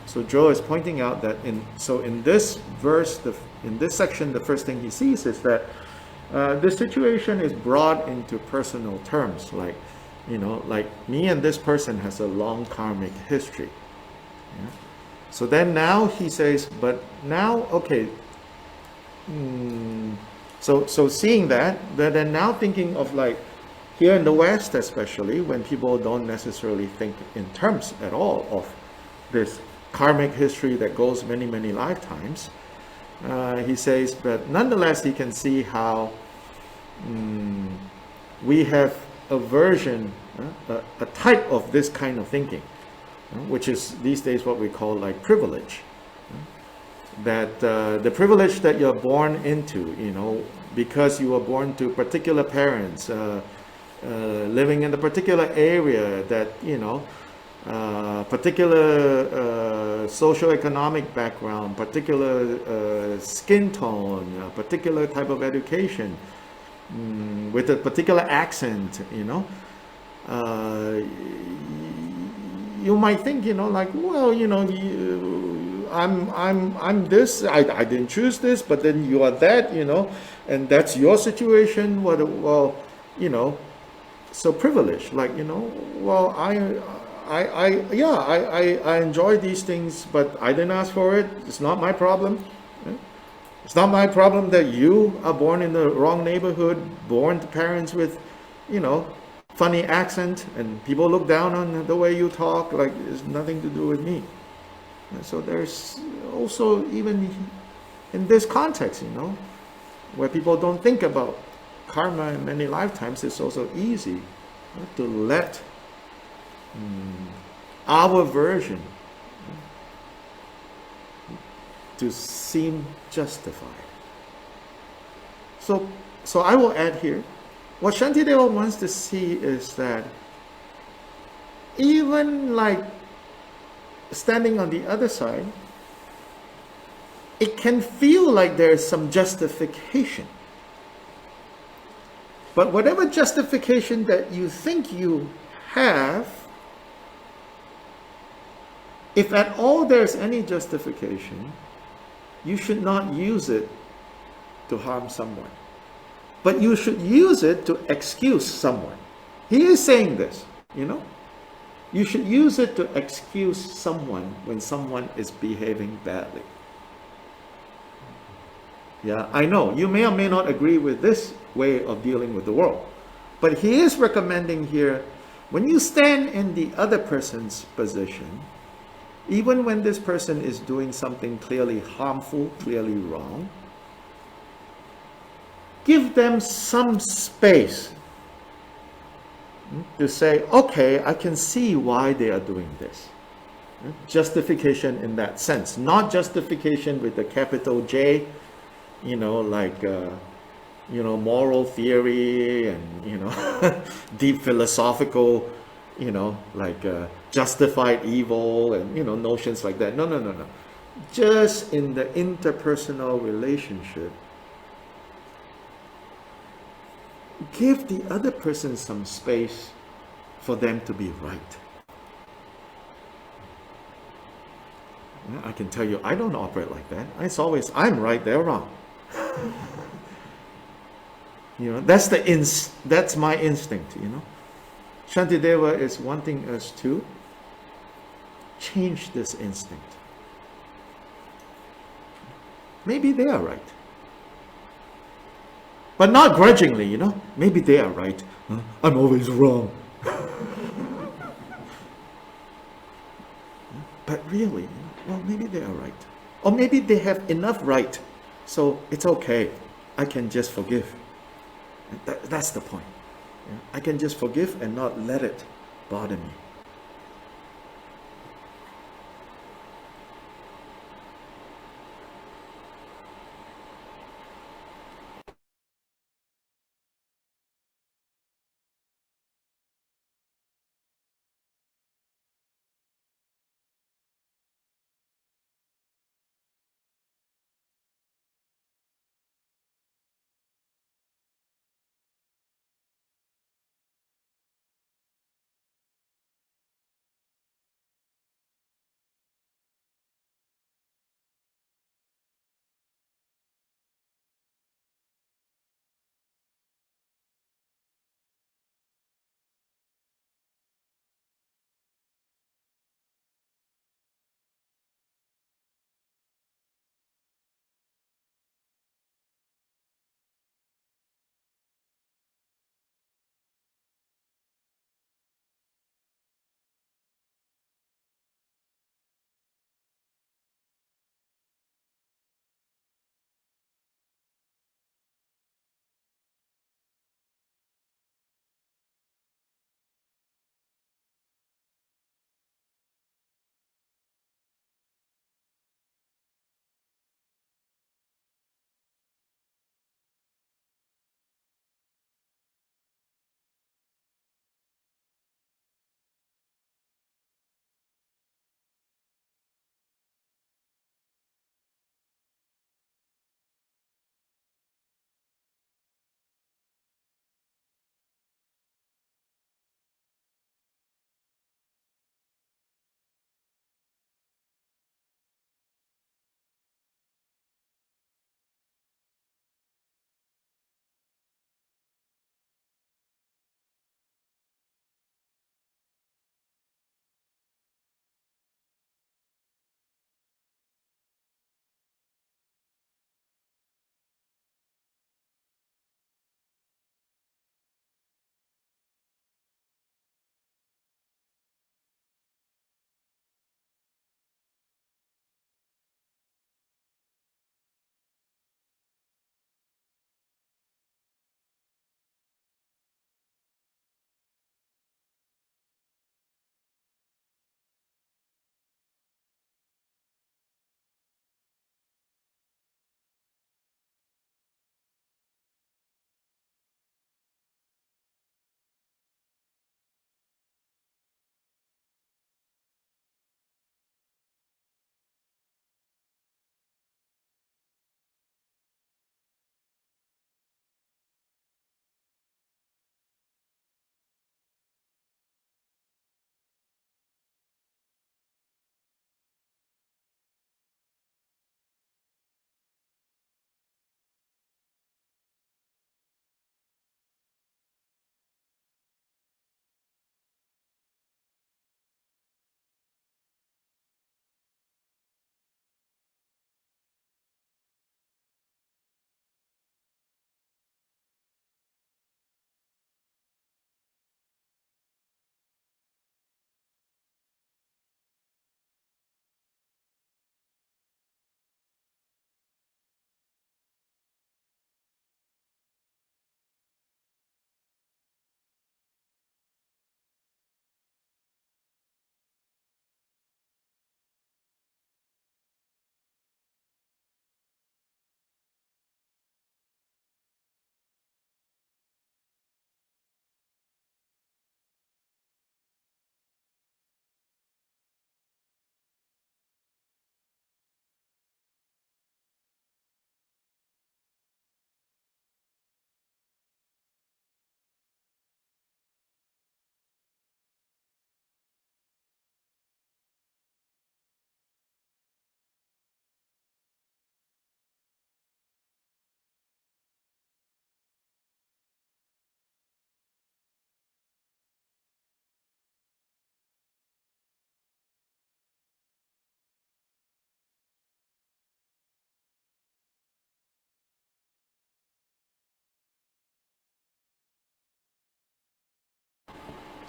So Joe is pointing out that in this verse, in this section, the first thing he sees is that the situation is brought into personal terms, like me and this person has a long karmic history. So then now he says, but now, okay, so seeing that, then now thinking of here in the West especially, when people don't necessarily think in terms at all of this karmic history that goes many, many lifetimes, he says, but nonetheless he can see how we have a version, a type of this kind of thinking, which is these days what we call privilege. That the privilege that you're born into, because you were born to particular parents, living in a particular area, that particular socioeconomic background, particular skin tone, particular type of education, with a particular accent, you might think, well, I'm this, I didn't choose this, but then you are that, and that's your situation. Well, so privilege, well, I enjoy these things, but I didn't ask for it. It's not my problem. It's not my problem that you are born in the wrong neighborhood, born to parents with, funny accent, and people look down on the way you talk. It's nothing to do with me. And so there's also, even in this context, where people don't think about karma in many lifetimes, it's also easy to let our version to seem justified. So I will add here, what Shantideva wants to see is that even standing on the other side, it can feel like there is some justification. But whatever justification that you think you have, if at all there's any justification, you should not use it to harm someone. But you should use it to excuse someone. He is saying this, You should use it to excuse someone when someone is behaving badly. Yeah, I know, you may or may not agree with this way of dealing with the world. But he is recommending here, when you stand in the other person's position, even when this person is doing something clearly harmful, clearly wrong, give them some space to say, okay, I can see why they are doing this. Justification in that sense, not justification with the capital J, like, moral theory and, deep philosophical, like justified evil and, notions like that. No, no, no, no. Just in the interpersonal relationship, give the other person some space for them to be right. I can tell you, I don't operate like that. It's always, I'm right, they're wrong. That's my instinct, Shantideva is wanting us to change this instinct. Maybe they are right. But not grudgingly, Maybe they are right. I'm always wrong. But really, well, maybe they are right. Or maybe they have enough right, so it's okay. I can just forgive. That's the point. I can just forgive and not let it bother me.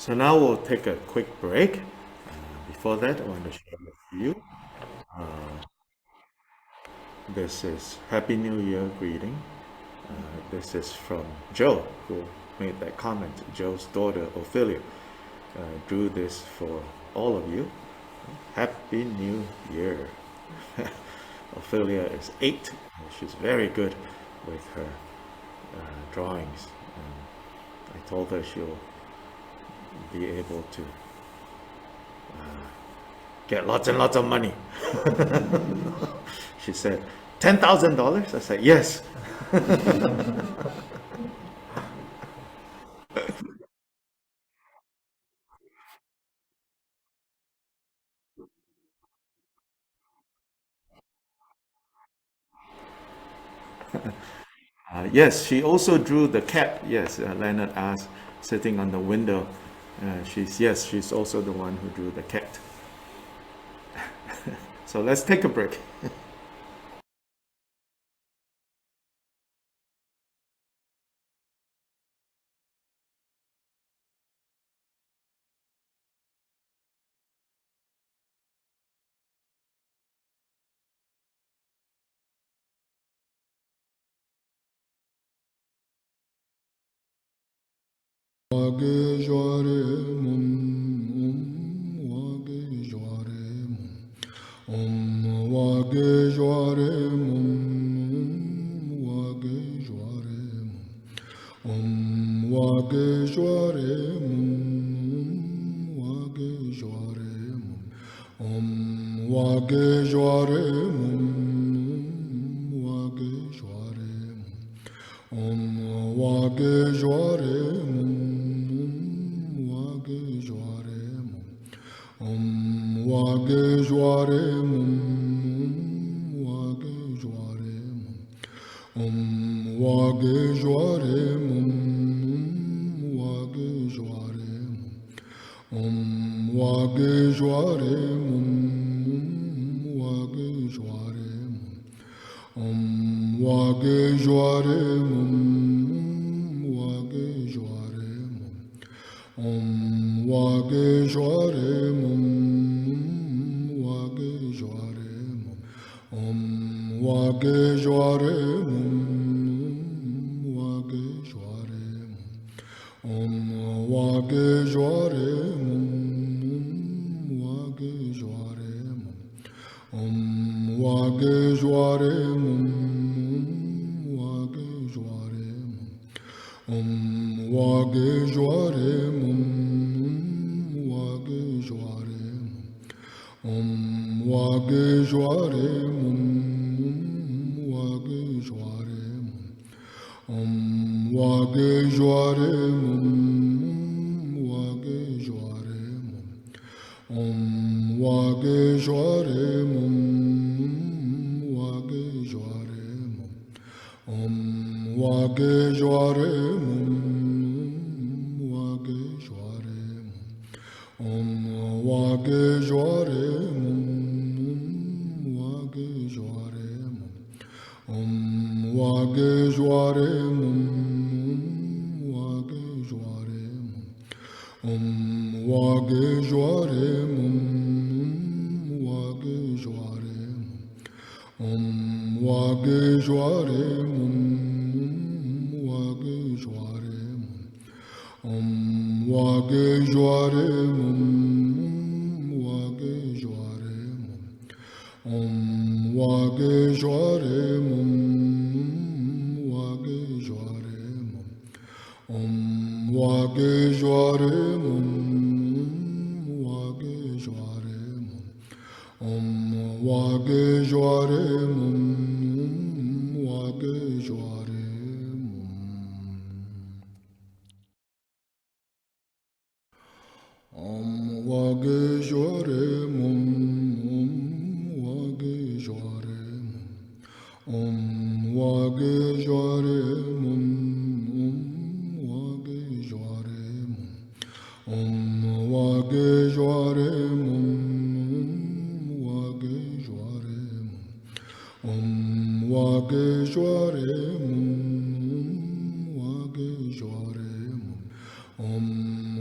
So now we'll take a quick break. Before that, I want to share with you. This is Happy New Year greeting. This is from Joe, who made that comment. Joe's daughter, Ophelia, drew this for all of you. Happy New Year. Ophelia is 8. She's very good with her drawings. I told her she'll be able to get lots and lots of money. She said, $10,000? I said, yes. Yes, she also drew the cat. Yes, Leonard asked, sitting on the window. She's also the one who drew the cat. So let's take a break.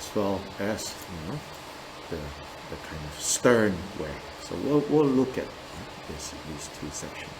as well as, the kind of stern way. So we'll look at these two sections.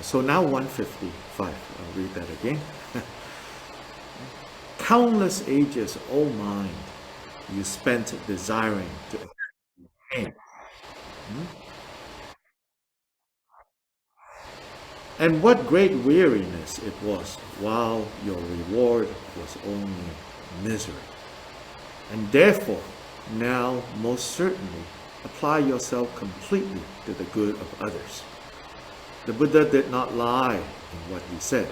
So now 155, I'll read that again. Countless ages, O mind, you spent desiring to attain. And what great weariness it was, while your reward was only misery. And therefore, now most certainly, apply yourself completely to the good of others. The Buddha did not lie in what he said.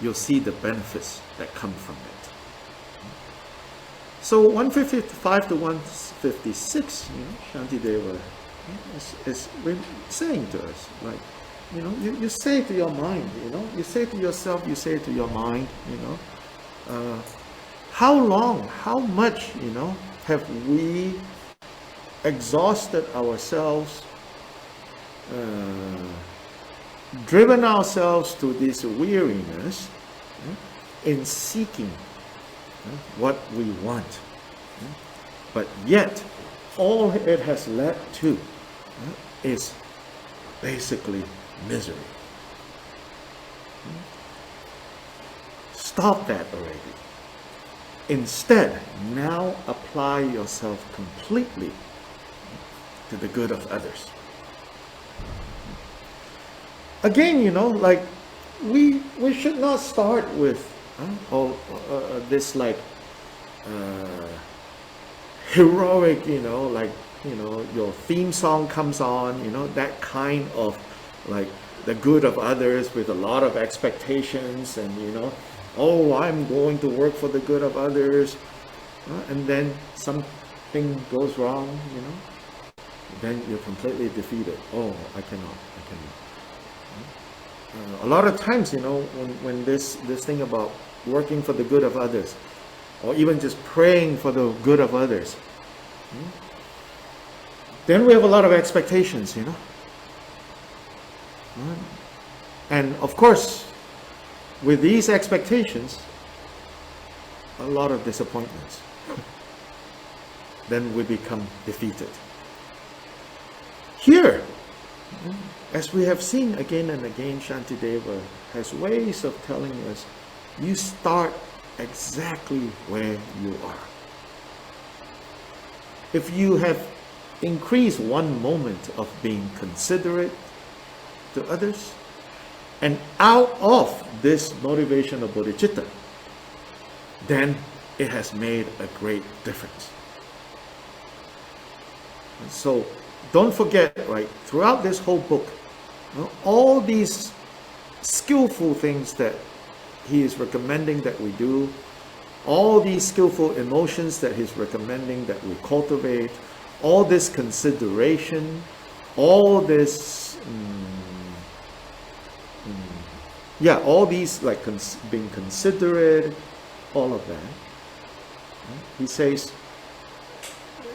You'll see the benefits that come from it. So 155 to 156, Shantideva is saying to us, like, you say to your mind, you say to yourself, you say to your mind, how long, how much, have we exhausted ourselves, driven ourselves to this weariness in seeking what we want. But yet, all it has led to is basically misery. Stop that already. Instead, now apply yourself completely to the good of others. Again, like, we should not start with this like heroic, your theme song comes on, that kind of like the good of others with a lot of expectations and, oh, I'm going to work for the good of others, and then something goes wrong, then you're completely defeated. Oh, I cannot. A lot of times, when this thing about working for the good of others, or even just praying for the good of others, then we have a lot of expectations, And of course, with these expectations, a lot of disappointments. Then we become defeated. Here, as we have seen again and again, Shantideva has ways of telling us, you start exactly where you are. If you have increased one moment of being considerate to others, and out of this motivation of bodhicitta, then it has made a great difference. And so don't forget, right, throughout this whole book, all these skillful things that he is recommending that we do, all these skillful emotions that he's recommending that we cultivate, all this consideration, all this, all these like being considerate, all of that. He says,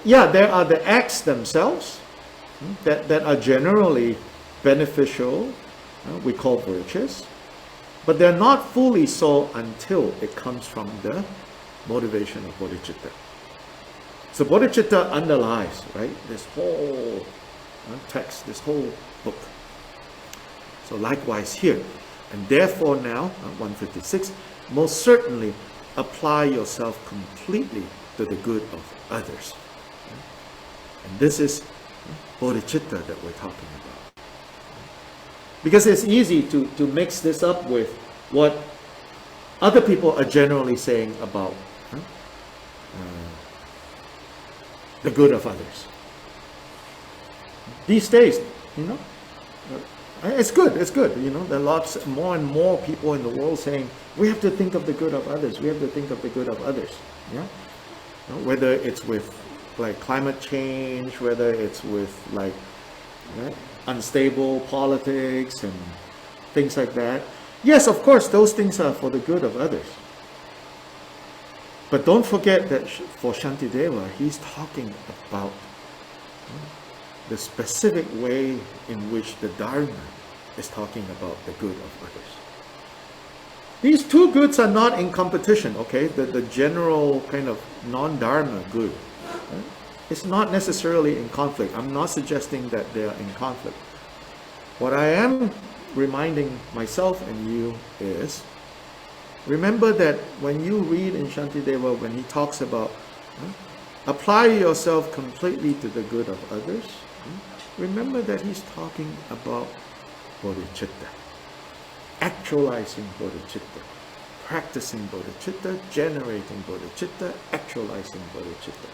yeah, there are the acts themselves that are generally beneficial, we call virtues, but they're not fully so until it comes from the motivation of bodhicitta. So bodhicitta underlies, right, this whole text, this whole book. So likewise here, and therefore now, 156, most certainly apply yourself completely to the good of others. And this is bodhicitta that we're talking about. Because it's easy to mix this up with what other people are generally saying about the good of others. These days, it's good, there are lots more and more people in the world saying, we have to think of the good of others, we have to think of the good of others. Yeah? Whether it's with like climate change, whether it's with like unstable politics and things like that. Yes, of course, those things are for the good of others. But don't forget that for Shantideva, he's talking about the specific way in which the Dharma is talking about the good of others. These two goods are not in competition, okay? The general kind of non-Dharma good. It's not necessarily in conflict. I'm not suggesting that they are in conflict. What I am reminding myself and you is, remember that when you read in Shantideva, when he talks about apply yourself completely to the good of others, remember that he's talking about bodhicitta, actualizing bodhicitta, practicing bodhicitta, generating bodhicitta, actualizing bodhicitta.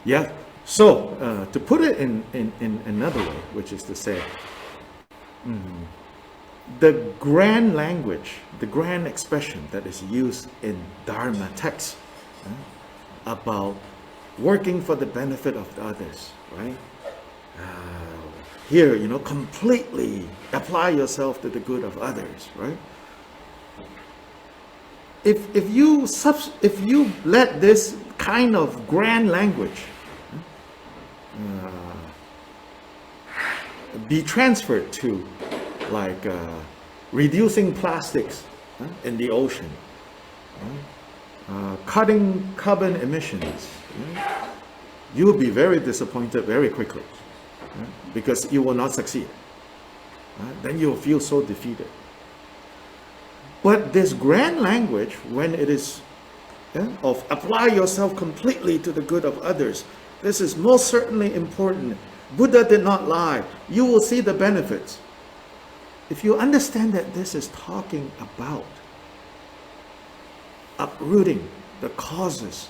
Yeah. So to put it in another way, which is to say, the grand language, the grand expression that is used in Dharma texts about working for the benefit of others, right? Here, completely apply yourself to the good of others, right? If you let this kind of grand language be transferred to like reducing plastics in the ocean, cutting carbon emissions, you will be very disappointed very quickly because you will not succeed. Then you will feel so defeated. But this grand language, when it is of apply yourself completely to the good of others, this is most certainly important. Buddha did not lie. You will see the benefits. If you understand that this is talking about uprooting the causes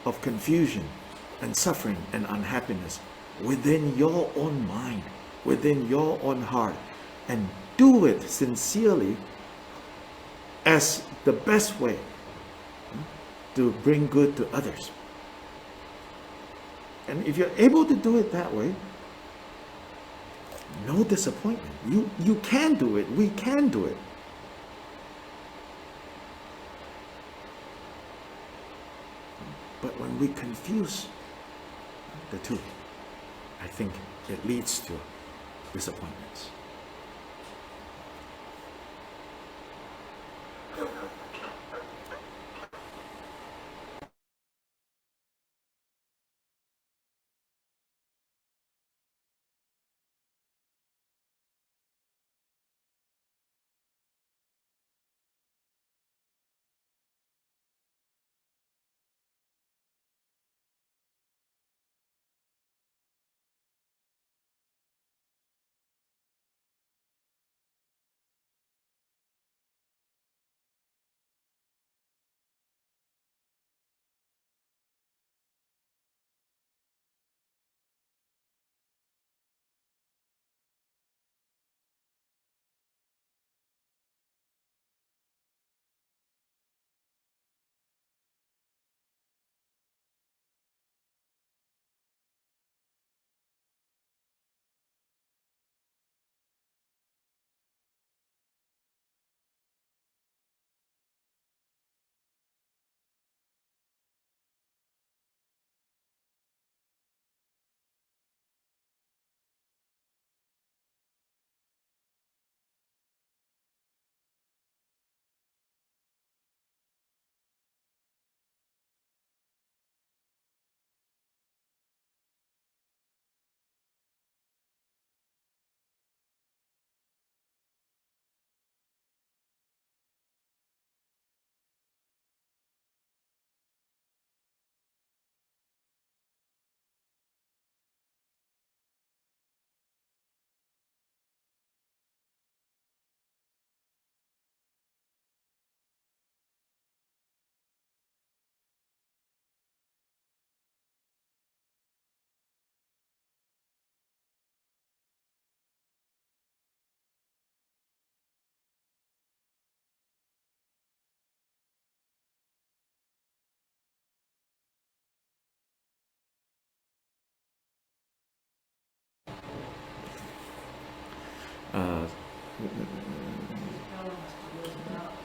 of confusion and suffering and unhappiness within your own mind, within your own heart, and do it sincerely as the best way to bring good to others. And if you're able to do it that way, no disappointment. You can do it. We can do it. But when we confuse the two, I think it leads to disappointments.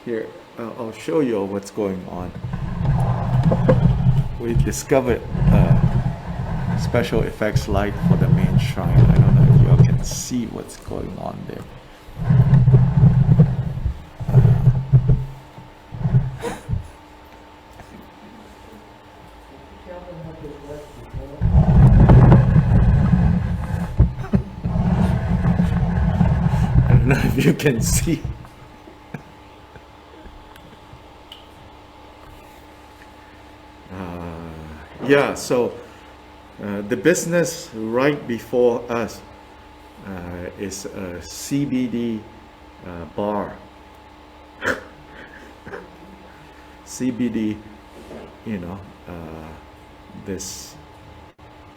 Here, I'll show you what's going on. We discovered special effects light for the main shrine. I don't know if you all can see what's going on there. I don't know if you can see. Yeah, so the business right before us is a CBD bar. CBD, this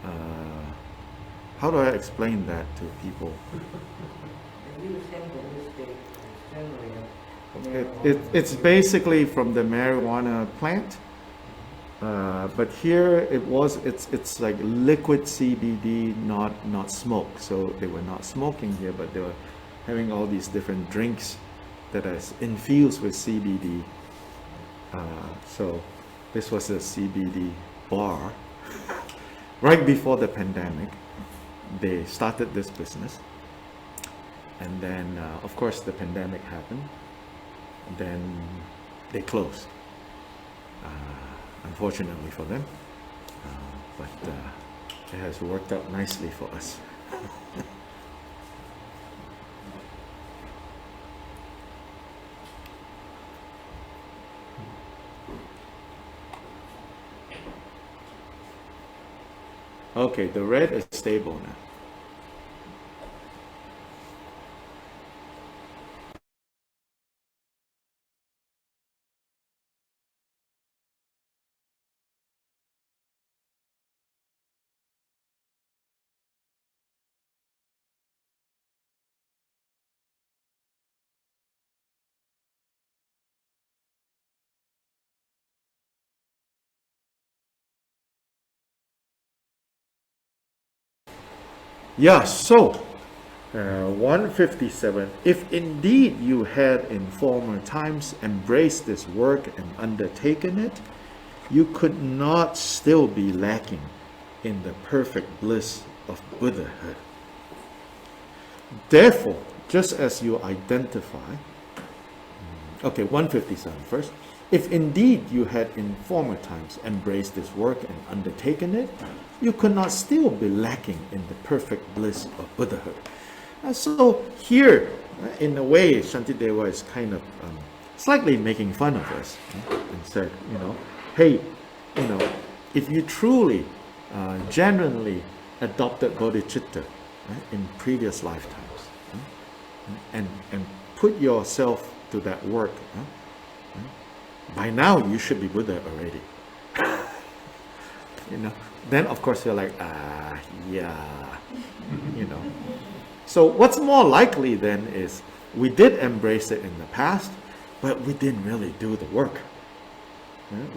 how do I explain that to people? It's basically from the marijuana plant, but here it's like liquid CBD, not smoke. So they were not smoking here, but they were having all these different drinks that are infused with CBD. So this was a CBD bar. Right before the pandemic, they started this business, and then of course the pandemic happened. Then they closed, unfortunately for them, but it has worked out nicely for us. Okay, the red is stable now. Yeah, so 157. If indeed you had in former times embraced this work and undertaken it, you could not still be lacking in the perfect bliss of Buddhahood. Therefore, just as you identify, okay, 157 first. If indeed you had in former times embraced this work and undertaken it, you could not still be lacking in the perfect bliss of Buddhahood. So here, in a way, Shantideva is kind of slightly making fun of us and said, hey, if you truly, genuinely adopted bodhicitta in previous lifetimes and put yourself to that work, by now you should be Buddha already. Then of course you're like, yeah, So what's more likely then is we did embrace it in the past, but we didn't really do the work.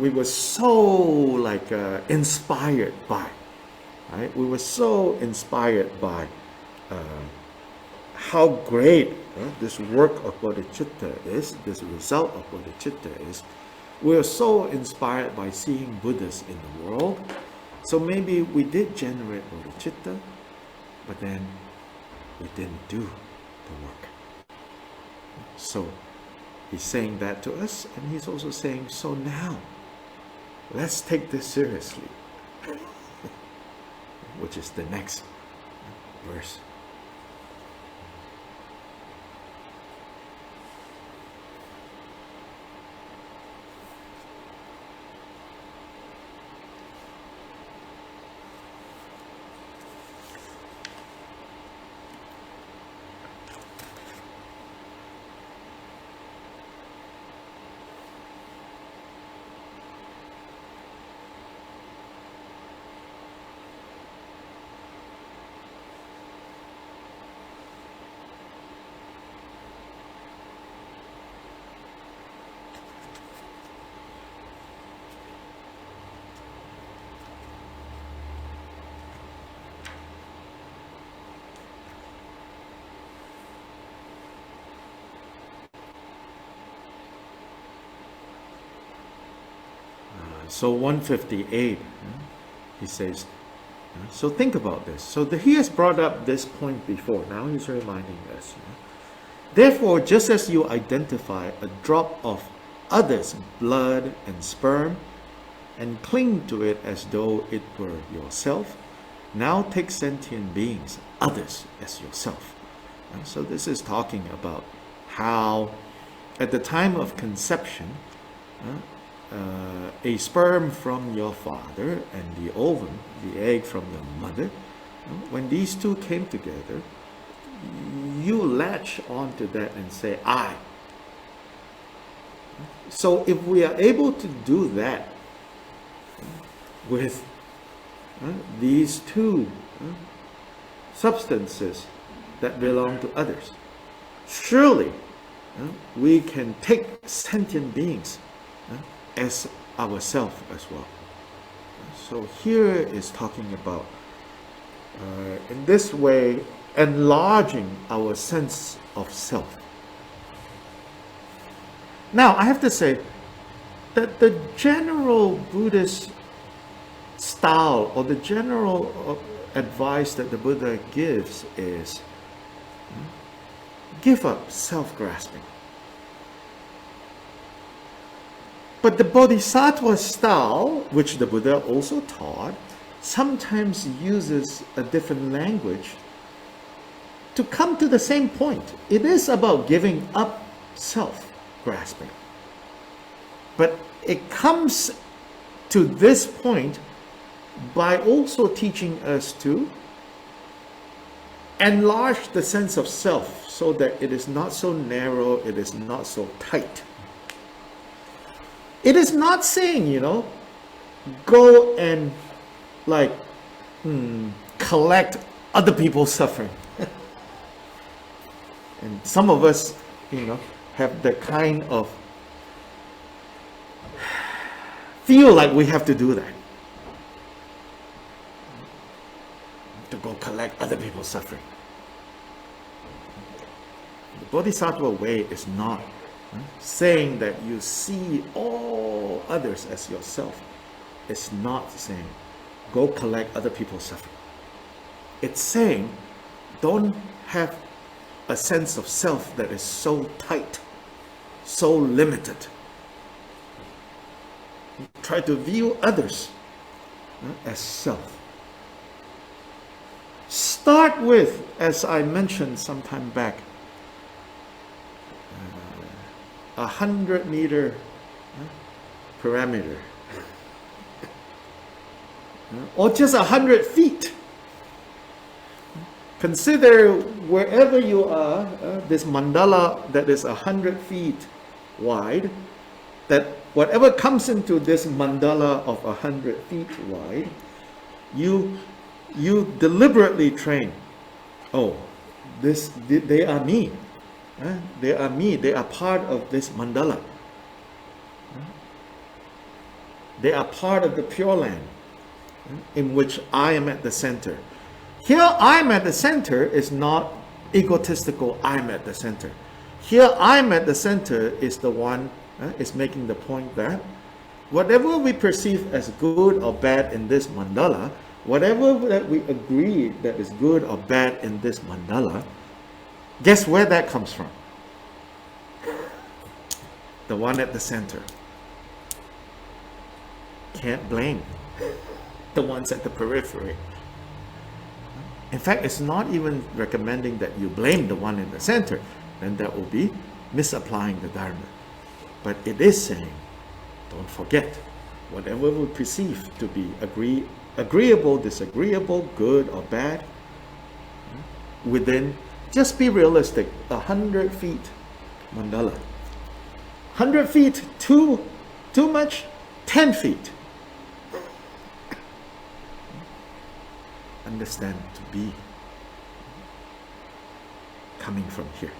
We were so inspired by, right? We were so inspired by how great this work of bodhicitta is, this result of bodhicitta is. We are so inspired by seeing Buddhas in the world. So maybe we did generate bodhicitta, but then we didn't do the work. So he's saying that to us, and he's also saying, so now, let's take this seriously, which is the next verse. So 158, he says, so think about this. So he has brought up this point before. Now he's reminding us. Therefore, just as you identify a drop of others' blood and sperm and cling to it as though it were yourself, now take sentient beings, others, as yourself. So this is talking about how at the time of conception, a sperm from your father and the ovum, the egg from your mother, when these two came together, you latch onto that and say, I. So if we are able to do that with these two substances that belong to others. Surely we can take sentient beings as ourselves as well. So here is talking about, in this way, enlarging our sense of self. Now, I have to say that the general Buddhist style or the general advice that the Buddha gives is give up self-grasping. But the Bodhisattva style, which the Buddha also taught, sometimes uses a different language to come to the same point. It is about giving up self-grasping. But it comes to this point by also teaching us to enlarge the sense of self so that it is not so narrow, it is not so tight. It is not saying, go and collect other people's suffering. And some of us, have the kind of feel like we have to do that. To go collect other people's suffering. The Bodhisattva way is not saying that you see all others as yourself. It's not saying go collect other people's suffering. It's saying don't have a sense of self that is so tight, so limited. Try to view others as self. Start with, as I mentioned some time back, 100-meter parameter, or just 100 feet. Consider wherever you are, this mandala that is 100 feet wide, that whatever comes into this mandala of 100 feet wide, you deliberately train. Oh, they are me. They are me. They are part of this mandala. They are part of the Pure Land in which I am at the center. Here I'm at the center is not egotistical, I'm at the center. Here I'm at the center is the one is making the point that whatever we perceive as good or bad in this mandala, whatever that we agree that is good or bad in this mandala, guess where that comes from? The one at the center. Can't blame the ones at the periphery. In fact, it's not even recommending that you blame the one in the center, then that will be misapplying the Dharma. But it is saying, don't forget, whatever we perceive to be agreeable, disagreeable, good or bad, within, just be realistic, 100 feet mandala. 100 feet, too much, 10 feet. Understand to be coming from here.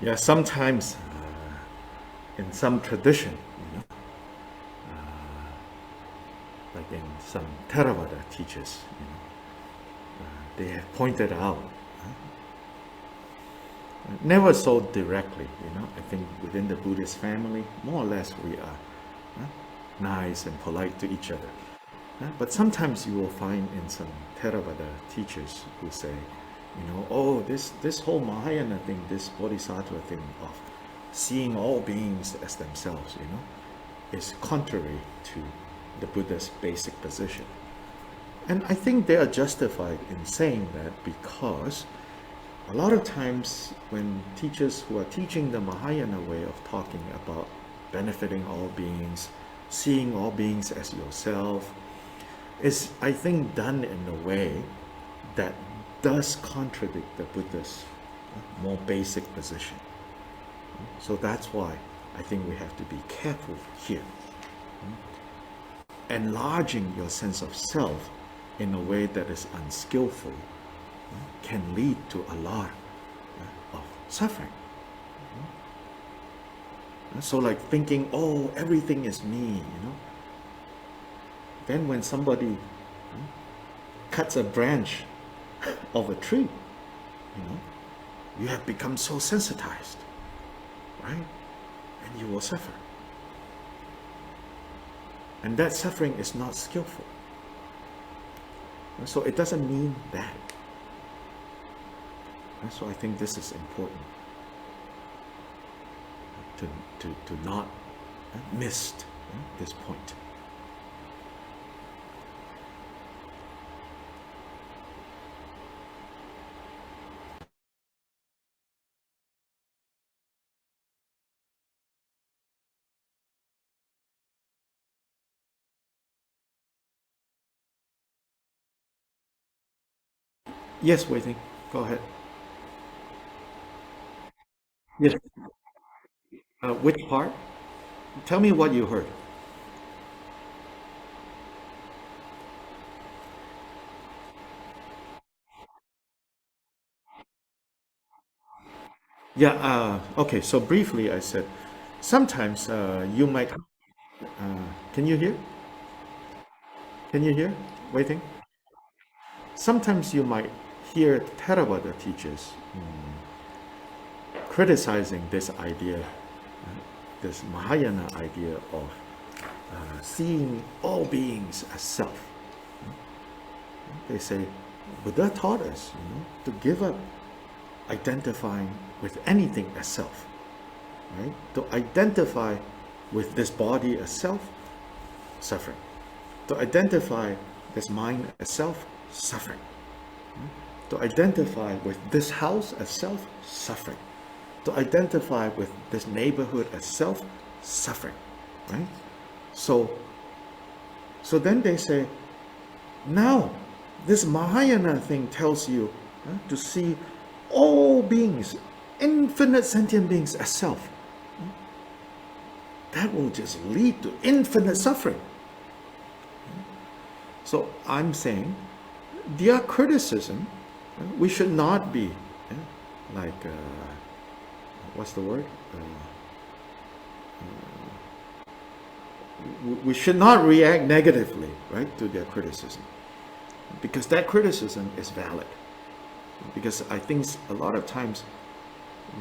Yeah, sometimes in some tradition, like in some Theravada teachers, they have pointed out, never so directly, I think within the Buddhist family, more or less we are nice and polite to each other. But sometimes you will find in some Theravada teachers who say, oh, this whole Mahayana thing, this Bodhisattva thing of seeing all beings as themselves, is contrary to the Buddha's basic position. And I think they are justified in saying that because a lot of times when teachers who are teaching the Mahayana way of talking about benefiting all beings, seeing all beings as yourself, is, I think, done in a way that does contradict the Buddha's more basic position. So that's why I think we have to be careful here. Enlarging your sense of self in a way that is unskillful can lead to a lot of suffering. So like thinking, oh, everything is me, Then when somebody cuts a branch of a tree, you have become so sensitized, right? And you will suffer. And that suffering is not skillful. So it doesn't mean that. And so I think this is important to not miss this point. Yes, waiting. Go ahead. Yes. Which part? Tell me what you heard. Yeah, okay, so briefly I said, sometimes you might, can you hear? Can you hear? Waiting. Sometimes you might hear Theravada teachers criticizing this idea, this Mahayana idea of seeing all beings as self. They say, Buddha taught us, to give up identifying with anything as self, right? To identify with this body as self, suffering. To identify this mind as self, suffering. To identify with this house as self, suffering. To identify with this neighborhood as self, suffering, right? So then they say, now this Mahayana thing tells you to see all beings, infinite sentient beings as self. That will just lead to infinite suffering. So I'm saying, their criticism, we should not be like, what's the word? We should not react negatively, right, to their criticism. Because that criticism is valid. Because I think a lot of times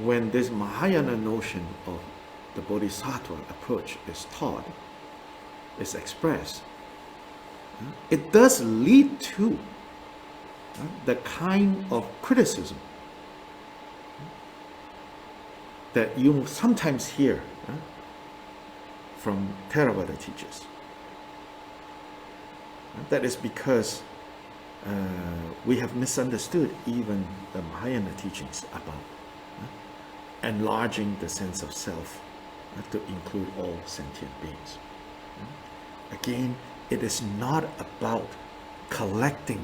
when this Mahayana notion of the Bodhisattva approach is taught, is expressed, it does lead to the kind of criticism that you sometimes hear from Theravada teachers. That is because we have misunderstood even the Mahayana teachings about enlarging the sense of self to include all sentient beings. Again, it is not about collecting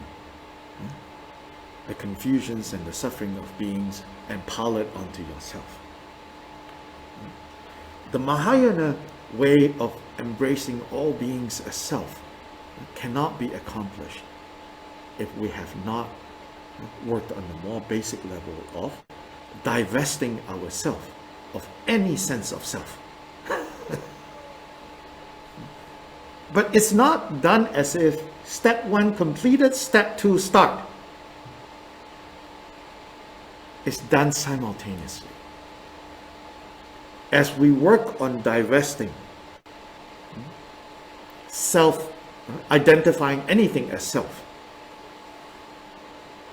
the confusions and the suffering of beings and pile it onto yourself. The Mahayana way of embracing all beings as self cannot be accomplished if we have not worked on the more basic level of divesting ourselves of any sense of self. But it's not done as if step 1 completed, step 2 start. It's done simultaneously. As we work on divesting self, identifying anything as self,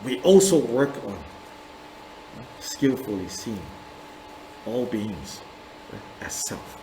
we also work on skillfully seeing all beings as self.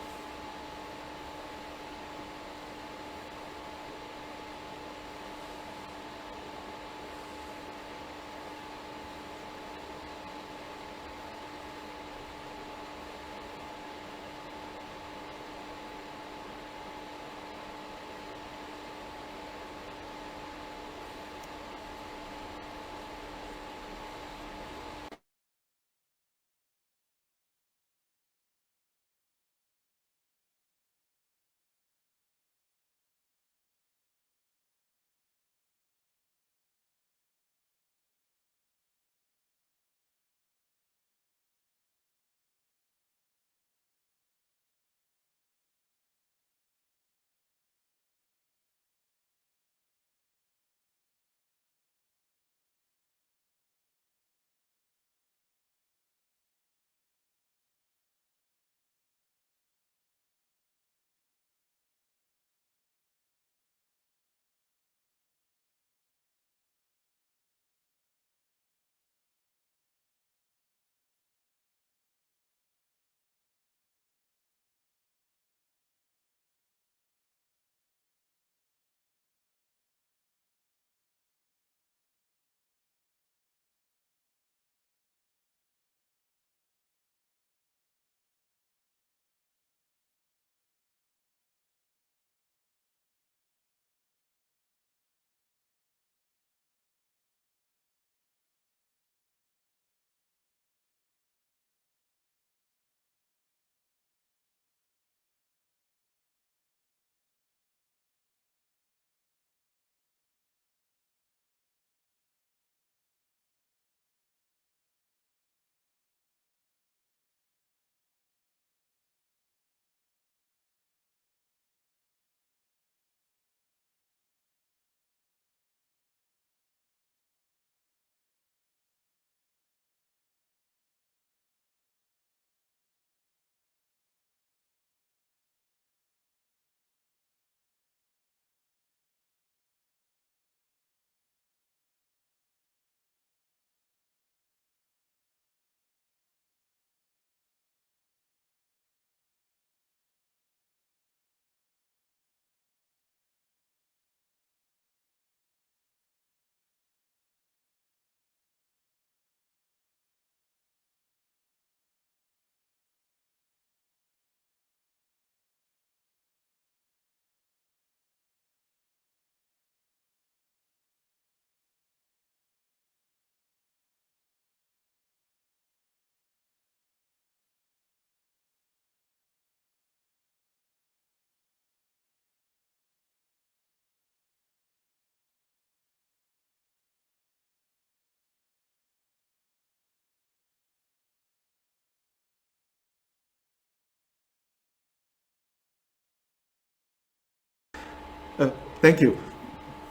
Thank you.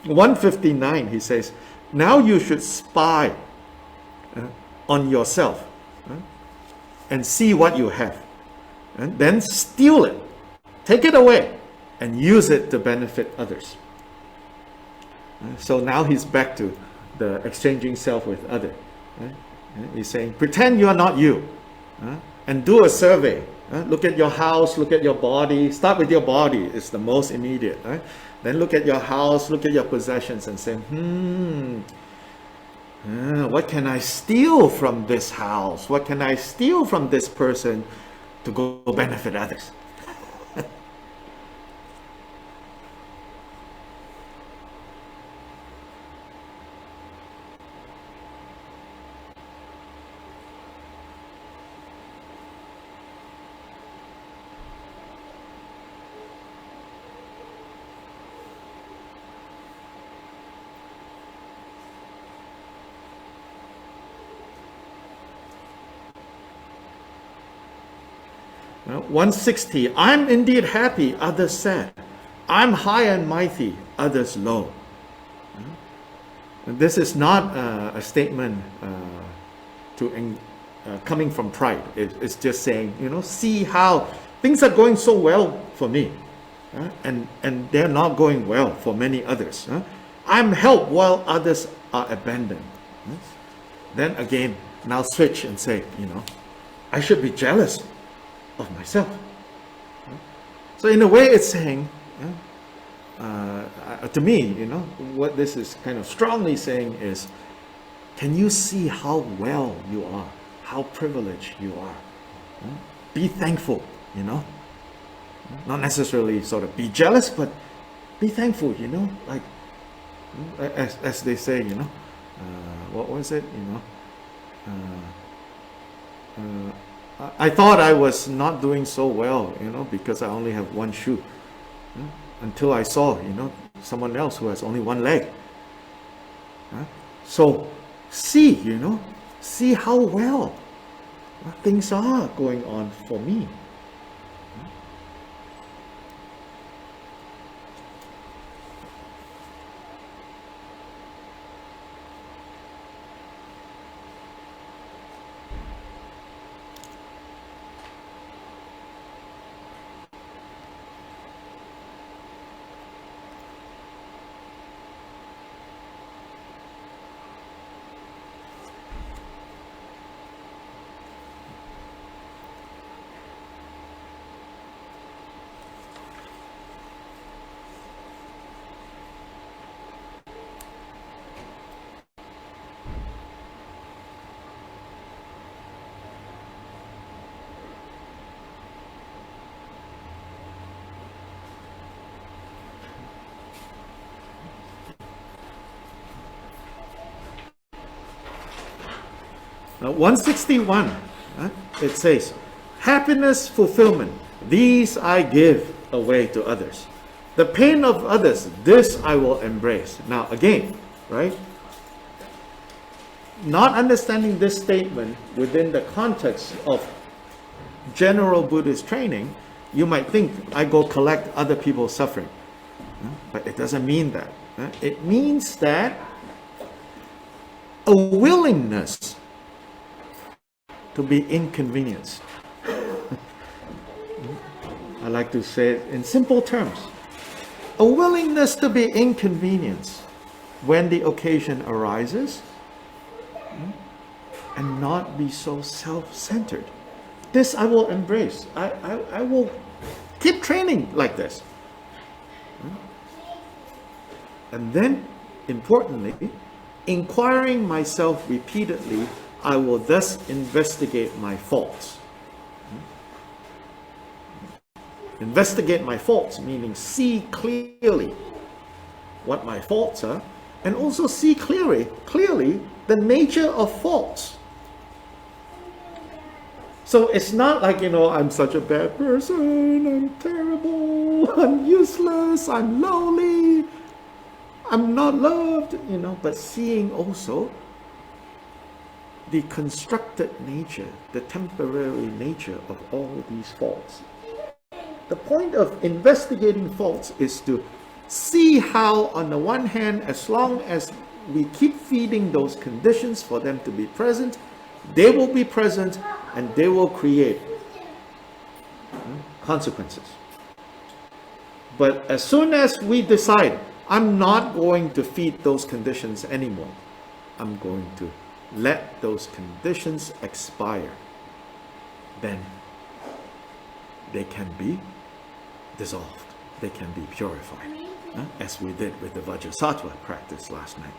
159, he says, now you should spy on yourself and see what you have, and then steal it, take it away, and use it to benefit others. So now he's back to the exchanging self with other. He's saying, pretend you are not you, and do a survey. Look at your house, look at your body. Start with your body, it's the most immediate. Then look at your house, look at your possessions, and say, what can I steal from this house? What can I steal from this person to go benefit others? 160, I'm indeed happy, others sad. I'm high and mighty, others low. This is not a statement coming from pride. It's just saying, see how things are going so well for me, and they're not going well for many others. I'm helped while others are abandoned. Then again, now switch and say, I should be jealous of myself. So in a way, it's saying, to me, what this is kind of strongly saying is, can you see how well you are, how privileged you are? Be thankful, not necessarily sort of be jealous, but be thankful, like as they say, what was it, I thought I was not doing so well, because I only have one shoe. Until I saw, someone else who has only one leg. So see, see how well things are going on for me. Now, 161, it says, happiness, fulfillment, these I give away to others. The pain of others, this I will embrace. Now, again, right? Not understanding this statement within the context of general Buddhist training, you might think I go collect other people's suffering. But it doesn't mean that. It means that a willingness to be inconvenienced. I like to say it in simple terms. A willingness to be inconvenienced when the occasion arises and not be so self-centered. This I will embrace. I will keep training like this. And then, importantly, inquiring myself repeatedly, I will thus investigate my faults. Investigate my faults, meaning see clearly what my faults are, and also see clearly the nature of faults. So it's not like, I'm such a bad person, I'm terrible, I'm useless, I'm lowly, I'm not loved, but seeing also the constructed nature, the temporary nature of all these faults. The point of investigating faults is to see how, on the one hand, as long as we keep feeding those conditions for them to be present, they will be present and they will create consequences. But as soon as we decide, I'm not going to feed those conditions anymore, I'm going to let those conditions expire, then they can be dissolved, they can be purified, as we did with the Vajrasattva practice last night.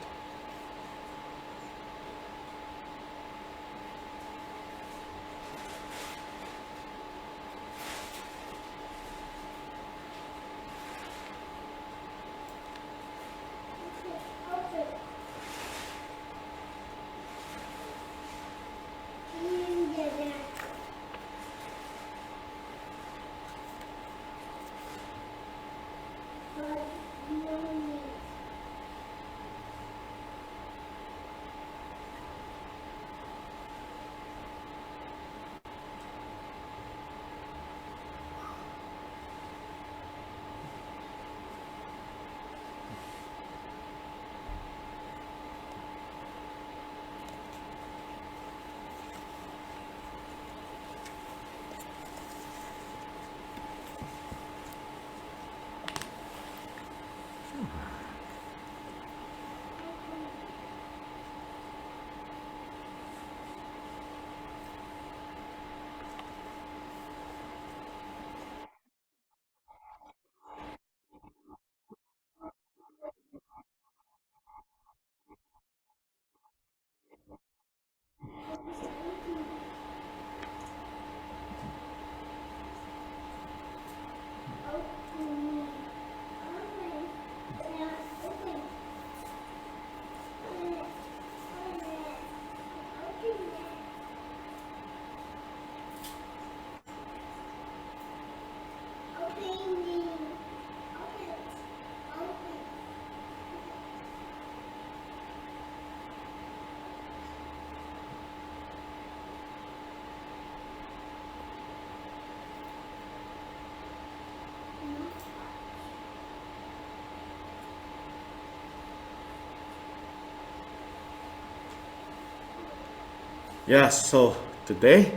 Yes, so today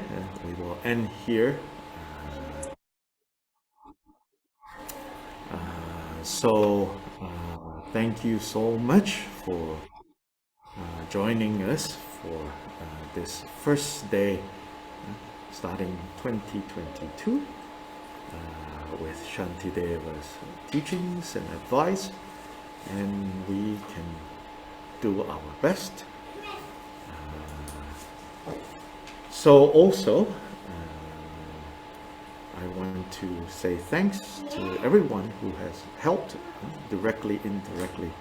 we will end here. Thank you so much for joining us for this first day starting 2022 with Shantideva's teachings and advice, and we can do our best. So also, I want to say thanks to everyone who has helped directly, indirectly,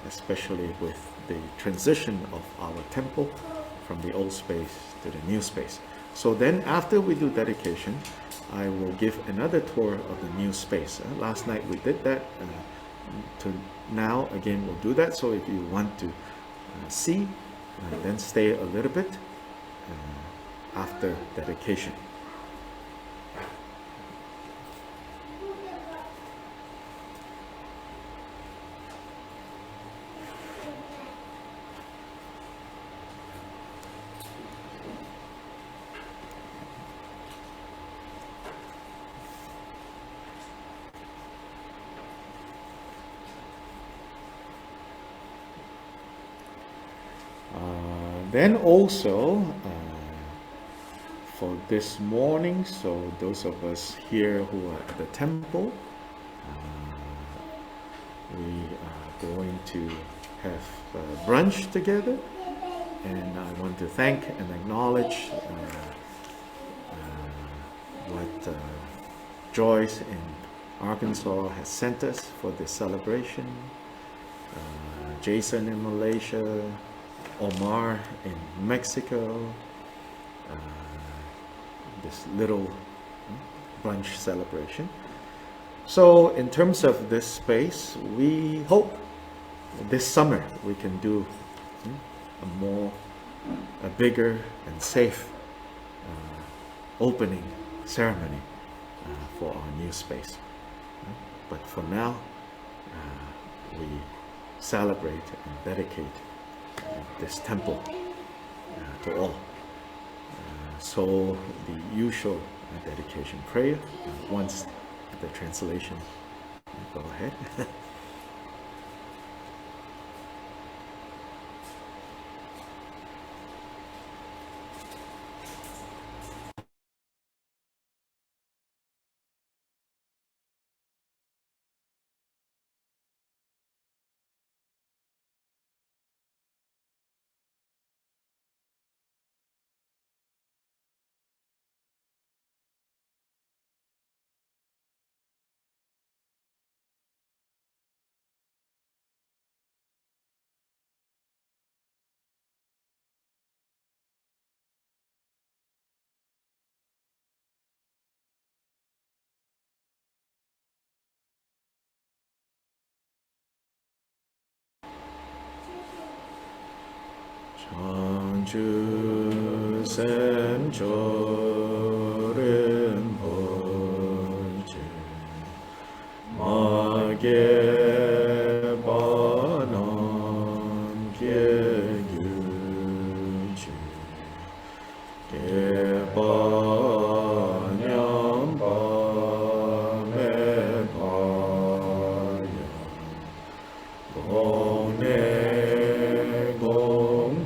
especially with the transition of our temple from the old space to the new space. So then after we do dedication, I will give another tour of the new space. Last night we did that. Now again we'll do that. So if you want to see, then stay a little bit after dedication. Then also for this morning, so those of us here who are at the temple, we are going to have brunch together, and I want to thank and acknowledge what Joyce in Arkansas has sent us for this celebration, Jason in Malaysia, Omar in Mexico, this little brunch celebration. So in terms of this space, we hope this summer we can do a bigger and safe opening ceremony for our new space. But for now, we celebrate and dedicate this temple to all. So the usual dedication prayer, once the translation, go ahead. Chanju sem chorim hoje mage banan kye gyuji ke banyam ba me baya gone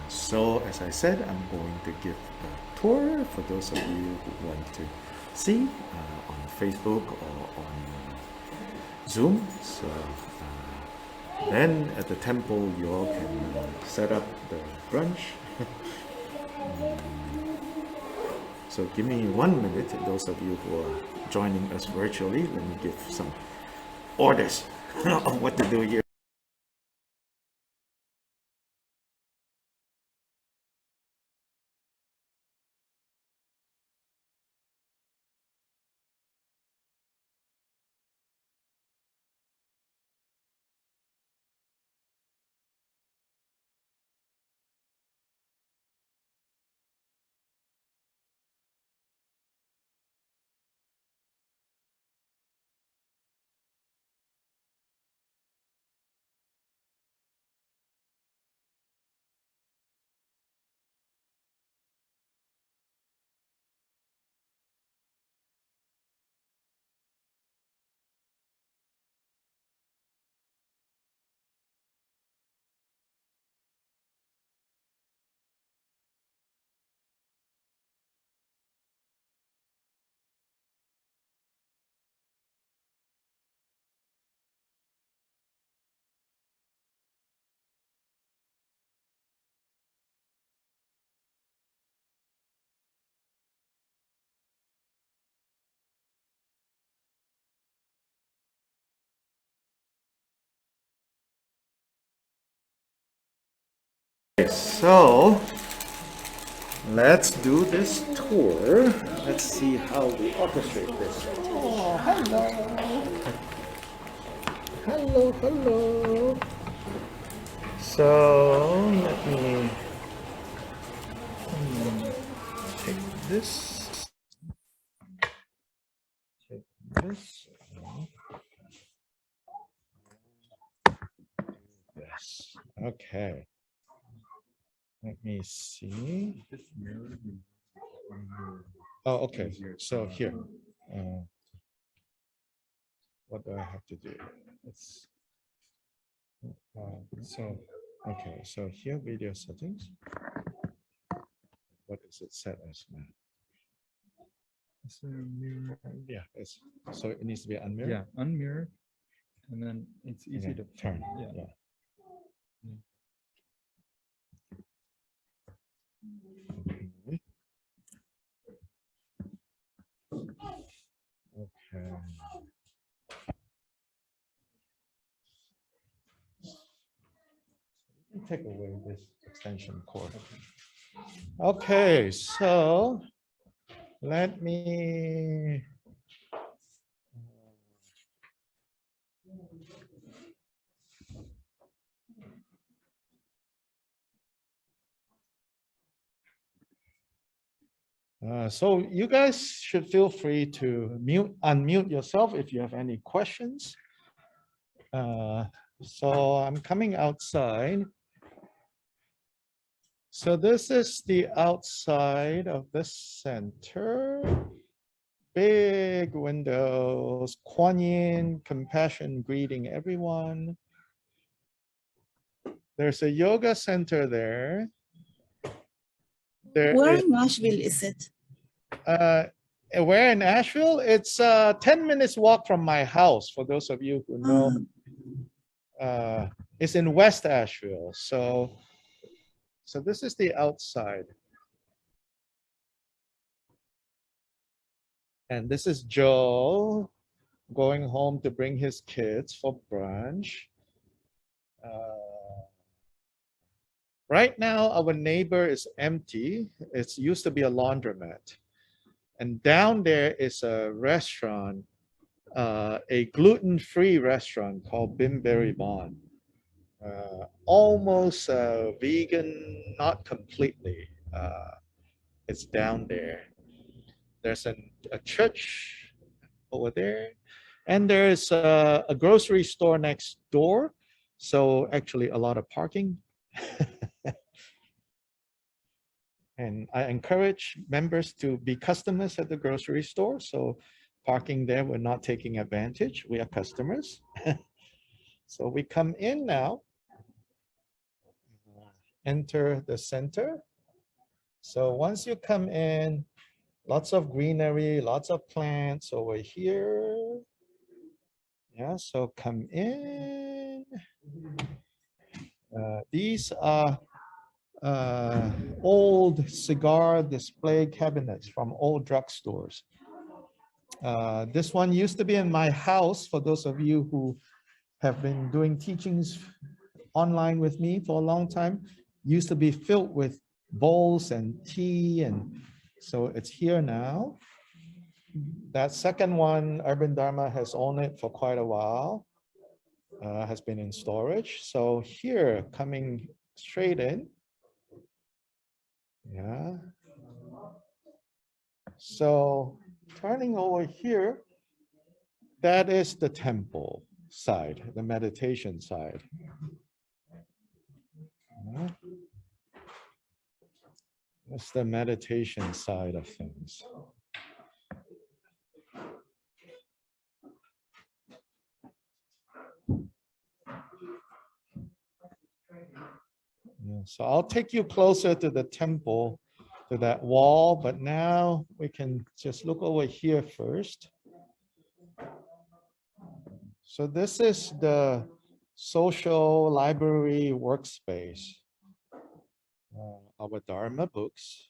So, as I said, I'm going to give a tour for those of you who want to see on Facebook or on Zoom. So, then at the temple, you all can set up the brunch. So, give me 1 minute. Those of you who are joining us virtually, let me give some orders of what to do here. So let's do this tour. Let's see how we orchestrate this. Oh, hello. Hello, hello. So let me take this. Take this. This. Okay. Let me see. Oh, okay. So here, what do I have to do? It's so okay. So here, video settings. What is it set as now? It's a mirror. Yeah, it's so it needs to be unmirrored. Yeah, unmirrored, and then it's easy Okay, to turn. Yeah. Yeah. Okay. Take away this extension cord. Okay, so let me. So you guys should feel free to unmute yourself if you have any questions. So I'm coming outside. So this is the outside of the center. Big windows, Kuan Yin, compassion, greeting everyone. There's a yoga center there. Where in Nashville is it? Where in Asheville? It's 10 minutes walk from my house, for those of you who know. It's in West Asheville. So this is the outside. And this is Joe going home to bring his kids for brunch. Right now, our neighbor is empty. It used to be a laundromat. And down there is a restaurant, a gluten-free restaurant called Bimberry Bon. Almost vegan, not completely. It's down there. There's a church over there. And there's a grocery store next door. So actually a lot of parking. And I encourage members to be customers at the grocery store. So parking there, we're not taking advantage. We are customers. So we come in now, enter the center. So once you come in, lots of greenery, lots of plants over here. Yeah, so come in. These are old cigar display cabinets from old drugstores. This one used to be in my house, for those of you who have been doing teachings online with me for a long time. Used to be filled with bowls and tea, and so it's here now. That second one, Urban Dharma has owned it for quite a while, has been in storage. So here, coming straight in. Yeah. So turning over here, that is the temple side, the meditation side. Yeah. That's the meditation side of things. Yeah, so I'll take you closer to the temple, to that wall, but now we can just look over here first. So this is the social library workspace. Our Dharma books.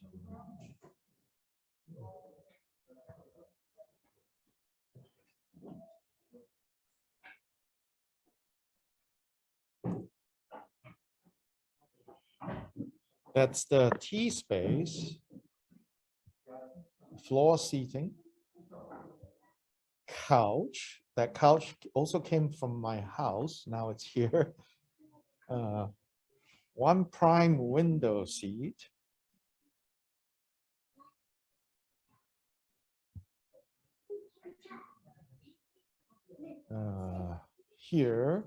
That's the tea space, floor seating, couch. That couch also came from my house. Now it's here. One prime window seat. Here.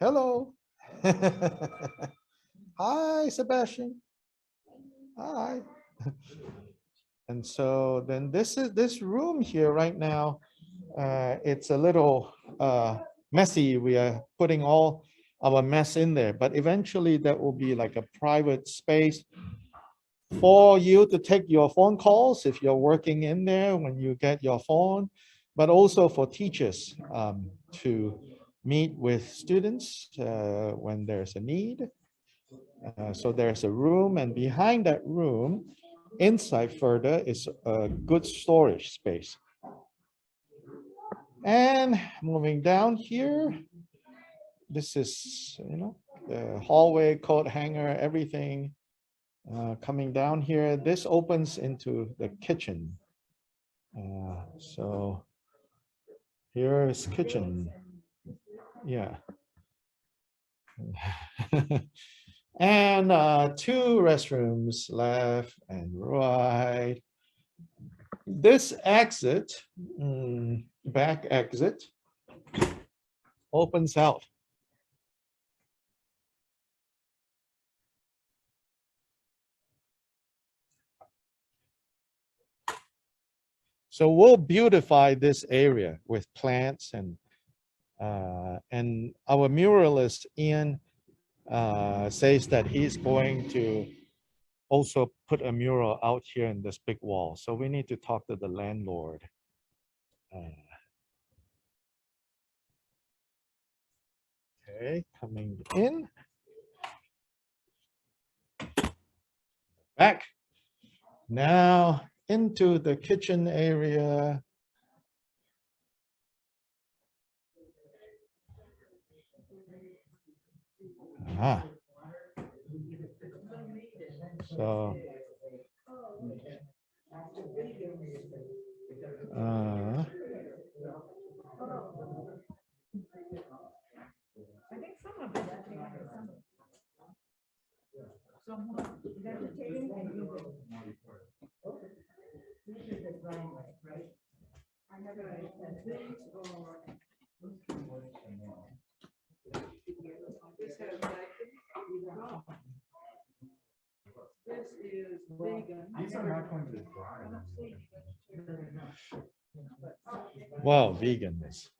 Hello. Hi, Sebastian. Hi. And so then this is this room here right now. It's a little messy. We are putting all our mess in there, but eventually that will be like a private space for you to take your phone calls if you're working in there when you get your phone, but also for teachers to meet with students when there's a need. So there's a room, and behind that room, inside further, is a good storage space. And moving down here, this is, you know, the hallway, coat hanger, everything. Coming down here, this opens into the kitchen. So here is kitchen. Yeah. And two restrooms left and right. This exit, back exit, opens out. So we'll beautify this area with plants, and our muralist Ian says that he's going to also put a mural out here in this big wall. So we need to talk to the landlord. Okay, coming in. Back. Now into the kitchen area. So wow, veganness.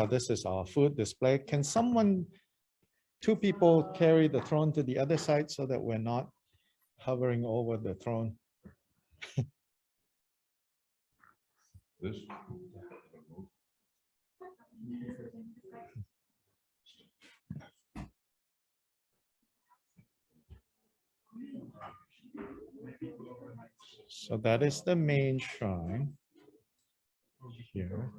This is our food display. Can someone, two people, carry the throne to the other side so that we're not hovering over the throne? This. So that is the main shrine here.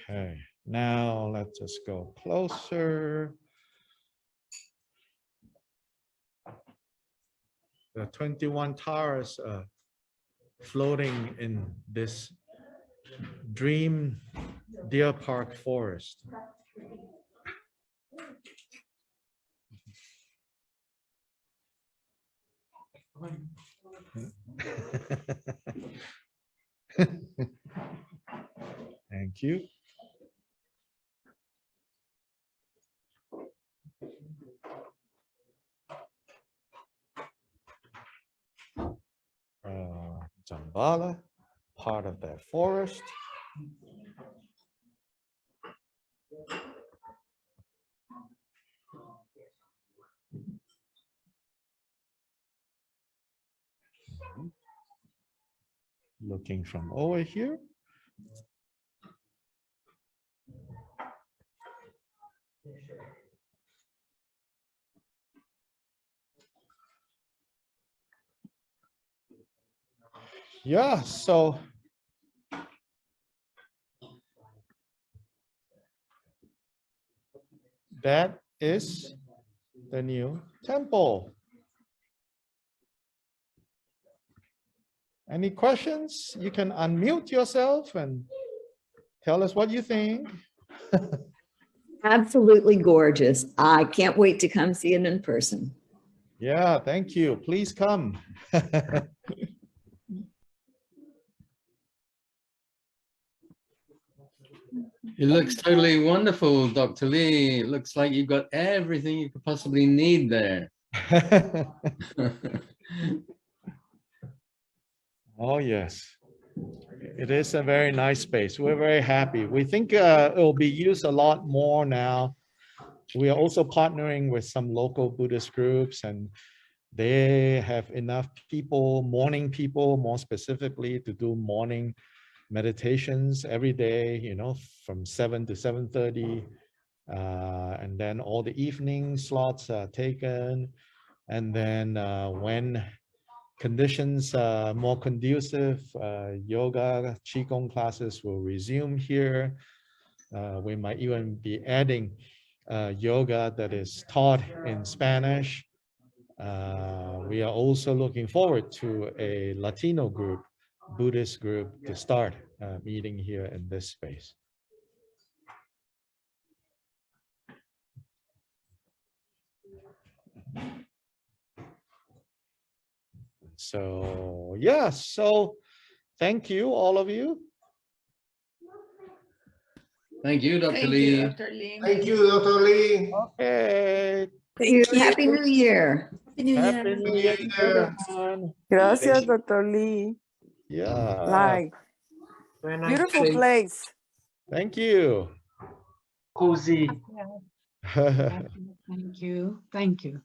Okay, now let's just go closer. The 21 towers floating in this dream deer park forest. Thank you. Zambala, part of that forest. Looking from over here. yeah, so that is the new temple. Any questions? You can unmute yourself and tell us what you think. Absolutely gorgeous. I can't wait to come see it in person. Yeah, thank you. Please come. It looks totally wonderful, Dr. Lee. It looks like you've got everything you could possibly need there. Oh, yes. It is a very nice space. We're very happy. We think it will be used a lot more now. We are also partnering with some local Buddhist groups, and they have enough people, morning people, more specifically, to do morning meditations every day, you know, from 7 to 7:30. And then all the evening slots are taken. And then when conditions are more conducive, yoga, qigong classes will resume here. We might even be adding yoga that is taught in Spanish. We are also looking forward to a Latino group, Buddhist group, to start meeting here in this space. So yeah, so thank you, all of you. Thank you, Dr. Lee. Thank you, Dr. Lee. Okay. Thank you. Happy New Year. Happy New Year. Happy New Year, everyone. Gracias, Dr. Lee. Yeah. Like, Very nice beautiful place. place. Thank you. Cozy. Thank you. Thank you.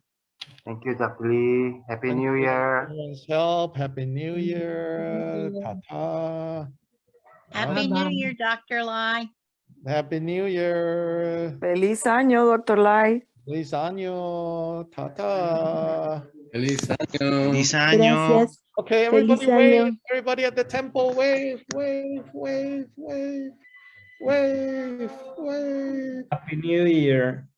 Thank you, Dr. Lee. Happy New Year. Everyone's help. Happy New Year. Ta-ta. Happy New Year, Dr. Lai. Happy New Year. Feliz año, Dr. Lai. Feliz año. Ta-ta. Feliz año. Feliz año. Gracias. Okay, everybody Feliz wave. año. Everybody at the temple, wave, wave, wave, wave, wave, wave. Happy New Year.